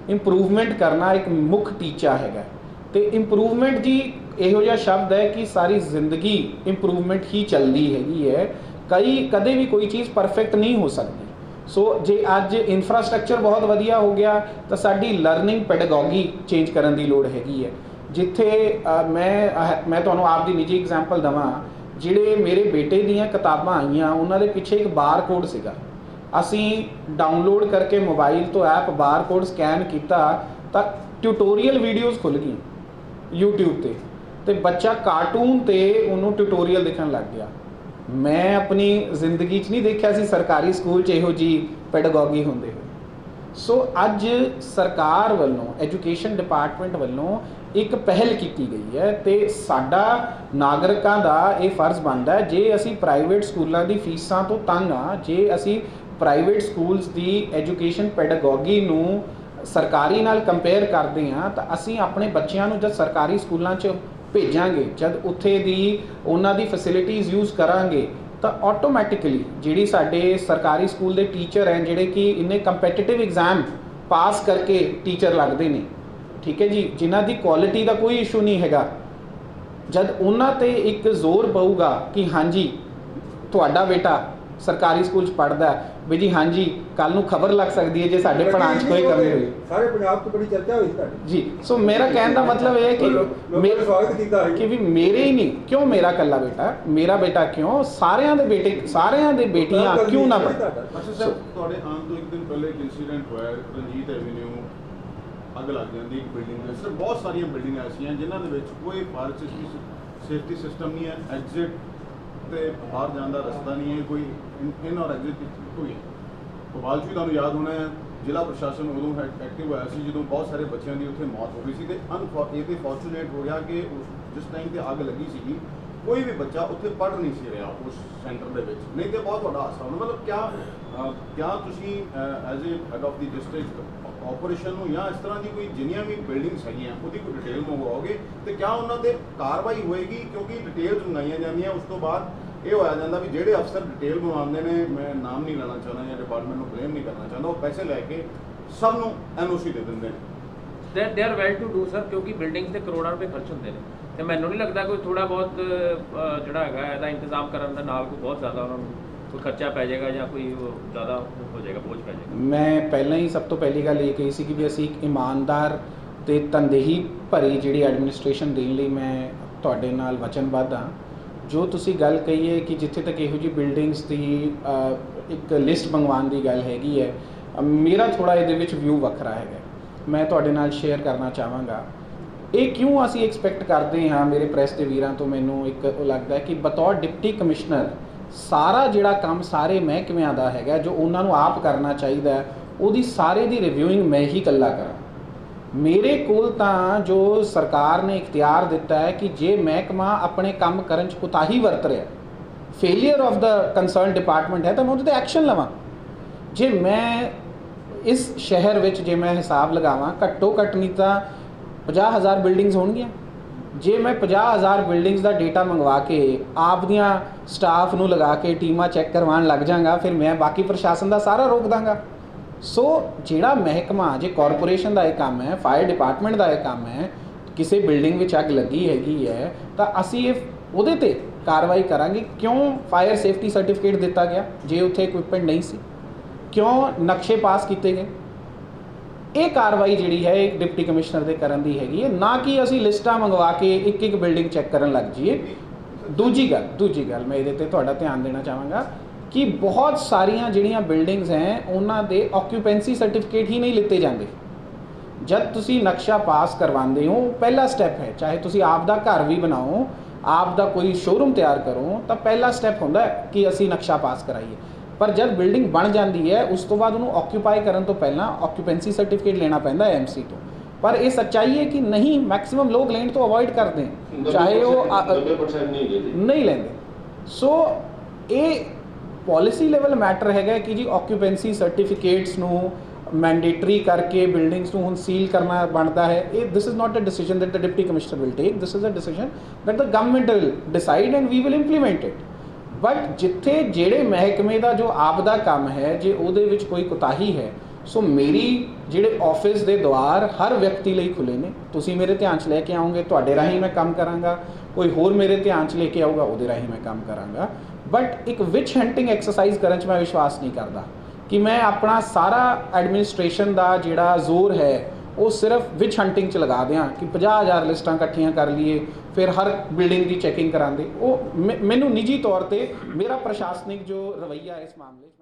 ਇੰਪਰੂਵਮੈਂਟ ਕਰਨਾ ਇੱਕ ਮੁੱਖ ਟੀਚਾ ਹੈਗਾ ਤੇ ਇੰਪਰੂਵਮੈਂਟ ਜੀ ਇਹੋ ਜਿਹਾ ਸ਼ਬਦ ਹੈ ਕਿ ਸਾਰੀ ਜ਼ਿੰਦਗੀ ਇੰਪਰੂਵਮੈਂਟ ਹੀ ਚੱਲਦੀ ਹੈਗੀ ਹੈ। ਕਦੇ ਵੀ ਕੋਈ ਚੀਜ਼ ਪਰਫੈਕਟ ਨਹੀਂ ਹੋ ਸਕਦੀ। ਸੋ ਜੇ ਅੱਜ ਇਨਫਰਾਸਟ੍ਰਕਚਰ ਬਹੁਤ ਵਧੀਆ ਹੋ ਗਿਆ ਤਾਂ ਸਾਡੀ ਲਰਨਿੰਗ ਪੈਡਾਗੋਗੀ ਚੇਂਜ ਕਰਨ ਦੀ ਲੋੜ ਹੈਗੀ ਹੈ। ਜਿੱਥੇ ਮੈਂ ਤੁਹਾਨੂੰ ਆਪ ਦੀ ਨਿੱਜੀ ਐਗਜ਼ਾਮਪਲ ਦੇਵਾਂ, ਜਿਹੜੇ ਮੇਰੇ ਬੇਟੇ ਦੀਆਂ ਕਿਤਾਬਾਂ ਆਈਆਂ ਉਹਨਾਂ ਦੇ ਪਿੱਛੇ ਇੱਕ ਬਾਰਕੋਡ ਸੀਗਾ। ਅਸੀਂ ਡਾਊਨਲੋਡ ਕਰਕੇ ਮੋਬਾਈਲ ਤੋਂ ਐਪ ਬਾਰਕੋਡ ਸਕੈਨ ਕੀਤਾ ਤਾਂ ਟਿਊਟੋਰੀਅਲ ਵੀਡੀਓਜ਼ ਖੁੱਲ੍ਹ ਗਈਆਂ YouTube ਤੇ ਬੱਚਾ ਕਾਰਟੂਨ ਤੇ ਉਹਨੂੰ ਟਿਊਟੋਰੀਅਲ ਦੇਖਣ ਲੱਗ ਗਿਆ। ਮੈਂ ਆਪਣੀ ਜ਼ਿੰਦਗੀ 'ਚ ਨਹੀਂ ਦੇਖਿਆ ਸੀ ਸਰਕਾਰੀ ਸਕੂਲ 'ਚ ਇਹੋ ਜਿਹੀ ਪੈਡਾਗੋਗੀ ਹੁੰਦੇ ਹੋਏ। ਸੋ ਅੱਜ ਸਰਕਾਰ ਵੱਲੋਂ ਐਜੂਕੇਸ਼ਨ ਡਿਪਾਰਟਮੈਂਟ ਵੱਲੋਂ ਇੱਕ ਪਹਿਲ ਕੀਤੀ ਗਈ ਹੈ ਤੇ ਸਾਡਾ ਨਾਗਰਿਕਾਂ ਦਾ ਇਹ ਫਰਜ਼ ਬਣਦਾ ਹੈ, ਜੇ ਅਸੀਂ ਪ੍ਰਾਈਵੇਟ ਸਕੂਲਾਂ ਦੀ ਫੀਸਾਂ ਤੋਂ ਤੰਗ ਆ, ਜੇ ਅਸੀਂ ਪ੍ਰਾਈਵੇਟ ਸਕੂਲਸ ਦੀ ਐਜੂਕੇਸ਼ਨ ਪੈਡਾਗੋਗੀ ਨੂੰ ਸਰਕਾਰੀ ਨਾਲ ਕੰਪੇਅਰ ਕਰਦੇ ਹਾਂ ਤਾਂ ਅਸੀਂ ਆਪਣੇ ਬੱਚਿਆਂ ਨੂੰ ਜਦ ਸਰਕਾਰੀ ਸਕੂਲਾਂ 'ਚ ਭੇਜਾਂਗੇ, ਜਦ ਉੱਥੇ ਦੀ ਉਹਨਾਂ ਦੀ ਫੈਸਿਲਿਟੀਜ਼ ਯੂਜ਼ ਕਰਾਂਗੇ ਤਾਂ ਆਟੋਮੈਟਿਕਲੀ ਜਿਹੜੀ ਸਾਡੇ ਸਰਕਾਰੀ ਸਕੂਲ ਦੇ ਟੀਚਰ ਹੈ ਜਿਹੜੇ ਕਿ ਇੰਨੇ ਕੰਪੀਟੀਟਿਵ ਐਗਜ਼ਾਮ ਪਾਸ ਕਰਕੇ ਟੀਚਰ ਲੱਗਦੇ ਨੇ, ਠੀਕ ਹੈ ਜੀ, ਜਿਨ੍ਹਾਂ ਦੀ ਕੁਆਲਿਟੀ ਦਾ ਕੋਈ ਇਸ਼ੂ ਨਹੀਂ ਹੈਗਾ, ਜਦ ਉਹਨਾਂ ਤੇ ਇੱਕ ਜ਼ੋਰ ਪਊਗਾ ਕਿ ਹਾਂਜੀ ਤੁਹਾਡਾ ਬੇਟਾ ਸਰਕਾਰੀ ਸਕੂਲ 'ਚ ਪੜ੍ਹਦਾ ਵੀ ਜੀ, ਹਾਂਜੀ ਕੱਲ ਨੂੰ ਖਬਰ ਲੱਗ ਸਕਦੀ ਹੈ ਜੇ ਸਾਡੇ ਪੜ੍ਹਾਉਣ 'ਚ ਕੋਈ ਕਮੀ ਹੋਈ। ਸਾਰੇ ਪੰਜਾਬ 'ਚ ਬੜੀ ਚਰਚਾ ਹੋਈ ਤੁਹਾਡੀ ਜੀ। ਸੋ ਮੇਰਾ ਕਹਿਣ ਦਾ ਮਤਲਬ ਇਹ ਹੈ ਕਿ ਸਵਾਗਤ ਕੀਤਾ ਹੈ ਕਿ ਵੀ ਮੇਰੇ ਹੀ ਨਹੀਂ, ਕਿਉਂ ਮੇਰਾ ਇਕੱਲਾ ਬੇਟਾ, ਮੇਰਾ ਬੇਟਾ ਕਿਉਂ, ਸਾਰਿਆਂ ਦੇ ਬੇਟੇ, ਸਾਰਿਆਂ ਦੇ ਬੇਟੀਆਂ ਕਿਉਂ ਨਾ ਪੜ੍ਹਨ। ਅੱਛਾ ਸਰ, ਤੁਹਾਡੇ ਆਉਣ ਤੋਂ ਇੱਕ ਦਿਨ ਪਹਿਲੇ ਇੱਕ ਇੰਸੀਡੈਂਟ ਹੋਇਆ ਰਣਜੀਤ ਐਵੀਨਿਊ, ਅੱਗ ਲੱਗ ਜਾਂਦੀ ਇੱਕ ਬਿਲਡਿੰਗ ਦੇ। ਸਰ ਬਹੁਤ ਸਾਰੀਆਂ ਬਿਲਡਿੰਗਾਂ ਐਸੀਆਂ ਜਿਨ੍ਹਾਂ ਦੇ ਵਿੱਚ ਕੋਈ ਫਾਇਰ ਸੇਫਟੀ ਸਿਸਟਮ ਨਹੀਂ ਹੈ, ਐਗਜ਼ਿਟ ਤੇ ਬਾਹਰ ਜਾਣ ਦਾ ਰਸਤਾ ਨਹੀਂ ਹੈ, ਕੋਈ ਇਨ ਔਰ ਐਗਜ਼ਿਟ ਕੋਈ ਭੋਪਾਲ 'ਚ ਵੀ ਤੁਹਾਨੂੰ ਯਾਦ ਹੋਣਾ ਹੈ ਜ਼ਿਲ੍ਹਾ ਪ੍ਰਸ਼ਾਸਨ ਉਦੋਂ ਐਕਟਿਵ ਹੋਇਆ ਸੀ ਜਦੋਂ ਬਹੁਤ ਸਾਰੇ ਬੱਚਿਆਂ ਦੀ ਉੱਥੇ ਮੌਤ ਹੋ ਗਈ ਸੀ ਤੇ ਇਹ ਤੇ ਫੋਰਚੂਨੇਟ ਹੋ ਗਿਆ ਕਿ ਜਿਸ ਟਾਈਮ ਤੇ ਅੱਗ ਲੱਗੀ ਸੀਗੀ ਕੋਈ ਵੀ ਬੱਚਾ ਉੱਥੇ ਪੜ੍ਹ ਨਹੀਂ ਸੀ ਰਿਹਾ ਉਸ ਸੈਂਟਰ ਦੇ ਵਿੱਚ, ਨਹੀਂ ਤੇ ਬਹੁਤ ਵੱਡਾ ਹਾਦਸਾ ਹੋਣਾ। ਮਤਲਬ ਕਿਆ ਤੁਸੀਂ as a head of the district operation ਨੂੰ ਜਾਂ ਇਸ ਤਰ੍ਹਾਂ ਦੀ ਕੋਈ ਜਿੰਨੀਆਂ ਵੀ ਬਿਲਡਿੰਗਸ ਹੈਗੀਆਂ ਉਹਦੀ ਕੋਈ ਡਿਟੇਲ ਮੰਗਵਾਓਗੇ ਤੇ ਕਿਆ ਉਹਨਾਂ ਤੇ ਕਾਰਵਾਈ ਹੋਏਗੀ? ਕਿਉਂਕਿ ਡਿਟੇਲਸ ਮੰਗਾਈਆਂ ਜਾਂਦੀਆਂ, ਉਸ ਤੋਂ ਬਾਅਦ ਇਹ ਹੋਇਆ ਜਾਂਦਾ ਵੀ ਜਿਹੜੇ ਅਫਸਰ ਡਿਟੇਲ ਮੰਗਵਾਉਂਦੇ ਨੇ, ਮੈਂ ਨਾਮ ਨਹੀਂ ਲੈਣਾ ਚਾਹੁੰਦਾ ਜਾਂ ਡਿਪਾਰਟਮੈਂਟ ਨੂੰ ਬਲੇਮ ਨਹੀਂ ਕਰਨਾ ਚਾਹੁੰਦਾ, ਉਹ ਪੈਸੇ ਲੈ ਕੇ ਸਭ ਨੂੰ NOC ਦੇ ਦਿੰਦੇ ਨੇ। They are well to do sir, ਕਿਉਂਕਿ ਬਿਲਡਿੰਗਸ ਤੇ ਕਰੋੜਾਂ ਰੁਪਏ ਖਰਚ ਹੁੰਦੇ ਨੇ ਤੇ ਮੈਨੂੰ ਨਹੀਂ ਲੱਗਦਾ ਕੋਈ ਥੋੜਾ ਬਹੁਤ ਜਿਹੜਾ ਹੈਗਾ ਇਹਦਾ ਇੰਤਜ਼ਾਮ ਕਰਨ ਦਾ ਨਾਲ ਕੋਈ ਬਹੁਤ ਜ਼ਿਆਦਾ ਉਹਨਾਂ ਨੂੰ ਕੋਈ ਖਰਚਾ ਪੈ ਜਾਏਗਾ ਜਾਂ ਕੋਈ ਜ਼ਿਆਦਾ ਹੋ ਜਾਏਗਾ, ਬੋਝ ਪੈ ਜਾਏਗਾ? ਮੈਂ ਪਹਿਲਾਂ ਹੀ ਸਭ ਤੋਂ ਪਹਿਲੀ ਗੱਲ ਇਹ ਕਹੀ ਸੀ ਕਿ ਵੀ ਅਸੀਂ ਇੱਕ ਇਮਾਨਦਾਰ ਤੇ ਤਨਦੇਹੀ ਭਰੀ ਜਿਹੜੀ ਐਡਮਿਨਿਸਟ੍ਰੇਸ਼ਨ ਦੇਣ ਲਈ ਮੈਂ ਤੁਹਾਡੇ ਨਾਲ ਵਚਨਬੱਧ ਹਾਂ। ਜੋ ਤੁਸੀਂ ਗੱਲ ਕਹੀ ਹੈ ਕਿ ਜਿੱਥੇ ਤੱਕ ਇਹੋ ਜਿਹੀ ਬਿਲਡਿੰਗਸ ਦੀ ਇੱਕ ਲਿਸਟ ਮੰਗਵਾਉਣ ਦੀ ਗੱਲ ਹੈਗੀ ਹੈ, ਮੇਰਾ ਥੋੜ੍ਹਾ ਇਹਦੇ ਵਿੱਚ ਵਿਊ ਵੱਖਰਾ ਹੈਗਾ। ਮੈਂ ਤੁਹਾਡੇ ਨਾਲ ਸ਼ੇਅਰ ਕਰਨਾ ਚਾਹਾਂਗਾ ਇਹ ਕਿਉਂ ਅਸੀਂ ਐਕਸਪੈਕਟ ਕਰਦੇ ਹਾਂ। ਮੇਰੇ ਪ੍ਰੈਸ ਦੇ ਵੀਰਾਂ ਤੋਂ ਮੈਨੂੰ ਇੱਕ ਉਹ ਲੱਗਦਾ ਹੈ ਕਿ ਬਤੌਰ ਡਿਪਟੀ ਕਮਿਸ਼ਨਰ ਸਾਰਾ ਜਿਹੜਾ ਕੰਮ ਸਾਰੇ ਮਹਿਕਮਿਆਂ ਦਾ ਹੈਗਾ ਜੋ ਉਹਨਾਂ ਨੂੰ ਆਪ ਕਰਨਾ ਚਾਹੀਦਾ, ਉਹਦੀ ਸਾਰੇ ਦੀ ਰਿਵਿਊਇੰਗ ਮੈਂ ਹੀ ਇਕੱਲਾ ਕਰਾਂ। ਮੇਰੇ ਕੋਲ ਤਾਂ ਜੋ ਸਰਕਾਰ ਨੇ ਇਖਤਿਆਰ ਦਿੱਤਾ ਹੈ ਕਿ ਜੇ ਮਹਿਕਮਾ ਆਪਣੇ ਕੰਮ ਕਰਨ 'ਚ ਕੁਤਾਹੀ ਵਰਤ ਰਿਹਾ, failure of the concern department ਹੈ, ਤਾਂ ਮੈਂ ਉਹਦੇ 'ਤੇ ਐਕਸ਼ਨ ਲਵਾਂ। ਜੇ ਮੈਂ ਇਸ ਸ਼ਹਿਰ ਵਿੱਚ ਜੇ ਮੈਂ ਹਿਸਾਬ ਲਗਾਵਾਂ ਘੱਟੋ ਘੱਟ ਨਹੀਂ ਤਾਂ 50,000 ਬਿਲਡਿੰਗਸ ਹੋਣਗੀਆਂ। ਜੇ ਮੈਂ 50,000 ਬਿਲਡਿੰਗਸ ਦਾ ਡੇਟਾ ਮੰਗਵਾ ਕੇ ਆਪ ਦੀਆਂ ਸਟਾਫ ਨੂੰ ਲਗਾ ਕੇ ਟੀਮਾਂ ਚੈੱਕ ਕਰਵਾਉਣ ਲੱਗ ਜਾਂਗਾ, ਫਿਰ ਮੈਂ ਬਾਕੀ ਪ੍ਰਸ਼ਾਸਨ ਦਾ ਸਾਰਾ ਰੋਕ ਦਾਂਗਾ। ਸੋ ਜਿਹੜਾ ਮਹਿਕਮਾ, ਜੇ ਕਾਰਪੋਰੇਸ਼ਨ ਦਾ ਇਹ ਕੰਮ ਹੈ, ਫਾਇਰ ਡਿਪਾਰਟਮੈਂਟ ਦਾ ਇਹ ਕੰਮ ਹੈ, ਕਿਸੇ ਬਿਲਡਿੰਗ ਵਿੱਚ ਅੱਗ ਲੱਗੀ ਹੈਗੀ ਹੈ ਤਾਂ ਅਸੀਂ ਇਹ ਉਹਦੇ 'ਤੇ ਕਾਰਵਾਈ ਕਰਾਂਗੇ। ਕਿਉਂ ਫਾਇਰ ਸੇਫਟੀ ਸਰਟੀਫਿਕੇਟ ਦਿੱਤਾ ਗਿਆ ਜੇ ਉੱਥੇ ਇਕਵਿਪਮੈਂਟ ਨਹੀਂ ਸੀ? ਕਿਉਂ ਨਕਸ਼ੇ ਪਾਸ ਕੀਤੇ ਗਏ? ਇਹ ਕਾਰਵਾਈ ਜਿਹੜੀ ਹੈ ਇੱਕ ਡਿਪਟੀ ਕਮਿਸ਼ਨਰ ਦੇ ਕਰਨ ਦੀ ਹੈਗੀ ਹੈ, ਨਾ ਕਿ ਅਸੀਂ ਲਿਸਟਾਂ ਮੰਗਵਾ ਕੇ ਇੱਕ ਇੱਕ ਬਿਲਡਿੰਗ ਚੈੱਕ ਕਰਨ ਲੱਗ ਜਾਈਏ। ਦੂਜੀ ਗੱਲ ਮੈਂ ਇਹਦੇ 'ਤੇ ਤੁਹਾਡਾ ਧਿਆਨ ਦੇਣਾ ਚਾਹਾਂਗਾ ਕਿ ਬਹੁਤ ਸਾਰੀਆਂ ਜਿਹੜੀਆਂ ਬਿਲਡਿੰਗਸ ਹੈ ਉਹਨਾਂ ਦੇ ਆਕਿਊਪੈਂਸੀ ਸਰਟੀਫਿਕੇਟ ਹੀ ਨਹੀਂ ਲਿੱਤੇ ਜਾਂਦੇ। ਜਦ ਤੁਸੀਂ ਨਕਸ਼ਾ ਪਾਸ ਕਰਵਾਉਂਦੇ ਹੋ, ਪਹਿਲਾ ਸਟੈਪ ਹੈ, ਚਾਹੇ ਤੁਸੀਂ ਆਪ ਦਾ ਘਰ ਵੀ ਬਣਾਓ, ਆਪ ਦਾ ਕੋਈ ਸ਼ੋਰੂਮ ਤਿਆਰ ਕਰੋ, ਤਾਂ ਪਹਿਲਾ ਸਟੈਪ ਹੁੰਦਾ ਹੈ ਕਿ ਅਸੀਂ ਨਕਸ਼ਾ ਪਾਸ ਕਰਾਈਏ। ਪਰ ਜਦ ਬਿਲਡਿੰਗ ਬਣ ਜਾਂਦੀ ਹੈ ਉਸ ਤੋਂ ਬਾਅਦ ਉਹਨੂੰ ਆਕਿਊਪਾਈ ਕਰਨ ਤੋਂ ਪਹਿਲਾਂ ਆਕਿਊਪੈਂਸੀ ਸਰਟੀਫਿਕੇਟ ਲੈਣਾ ਪੈਂਦਾ ਹੈ ਐਮਸੀ ਤੋਂ। ਪਰ ਇਹ ਸੱਚਾਈ ਹੈ ਕਿ ਨਹੀਂ, ਮੈਕਸਿਮਮ ਲੋਕ ਲੈਣ ਤੋਂ ਅਵੋਇਡ ਕਰਦੇ ਹਨ, ਚਾਹੇ ਉਹ 90% ਨਹੀਂ ਲੈਂਦੇ। ਸੋ ਇਹ ਪਾਲਿਸੀ ਲੈਵਲ ਮੈਟਰ ਹੈਗਾ ਕਿ ਜੀ ਆਕਿਊਪੈਂਸੀ ਸਰਟੀਫਿਕੇਟਸ ਨੂੰ ਮੈਂਡੇਟਰੀ ਕਰਕੇ ਬਿਲਡਿੰਗਸ ਨੂੰ ਹੁਣ ਸੀਲ ਕਰਨਾ ਬਣਦਾ ਹੈ। ਇਹ this is not a decision that the deputy commissioner will take, this is a decision that the government will decide and we will implement it. But ਜਿੱਥੇ ਜਿਹੜੇ ਮਹਿਕਮੇ ਦਾ ਜੋ ਆਪ ਦਾ ਕੰਮ ਹੈ, ਜੇ ਉਹਦੇ ਵਿੱਚ ਕੋਈ ਕੁਤਾਹੀ ਹੈ, ਸੋ ਮੇਰੀ ਜਿਹੜੇ ਆਫਿਸ ਦੇ ਦੁਆਰ ਹਰ ਵਿਅਕਤੀ ਲਈ ਖੁੱਲੇ ਨੇ। ਤੁਸੀਂ ਮੇਰੇ ਧਿਆਨ 'ਚ ਲੈ ਕੇ ਆਓਗੇ, ਤੁਹਾਡੇ ਰਾਹੀਂ ਮੈਂ ਕੰਮ ਕਰਾਂਗਾ, ਕੋਈ ਹੋਰ ਮੇਰੇ ਧਿਆਨ 'ਚ ਲੈ ਕੇ ਆਊਗਾ, ਉਹਦੇ ਰਾਹੀਂ ਮੈਂ ਕੰਮ ਕਰਾਂਗਾ। ਬਟ ਇੱਕ ਵਿਚ ਹੰਟਿੰਗ ਐਕਸਰਸਾਈਜ਼ ਕਰਨ 'ਚ ਮੈਂ ਵਿਸ਼ਵਾਸ ਨਹੀਂ ਕਰਦਾ ਕਿ ਮੈਂ ਆਪਣਾ ਸਾਰਾ ਐਡਮਿਨਿਸਟ੍ਰੇਸ਼ਨ ਦਾ ਜਿਹੜਾ ਜ਼ੋਰ ਹੈ ਉਹ ਸਿਰਫ ਵਿਚ ਹੰਟਿੰਗ 'ਚ ਲਗਾ ਦਿਆਂ ਕਿ 50,000 ਲਿਸਟਾਂ ਇਕੱਠੀਆਂ ਕਰ ਲਈਏ, ਫਿਰ ਹਰ ਬਿਲਡਿੰਗ ਦੀ ਚੈਕਿੰਗ ਕਰਾਂਦੇ। ਉਹ ਮੈਨੂੰ ਨਿੱਜੀ ਤੌਰ 'ਤੇ ਮੇਰਾ ਪ੍ਰਸ਼ਾਸਨਿਕ ਜੋ ਰਵੱਈਆ ਇਸ ਮਾਮਲੇ 'ਚ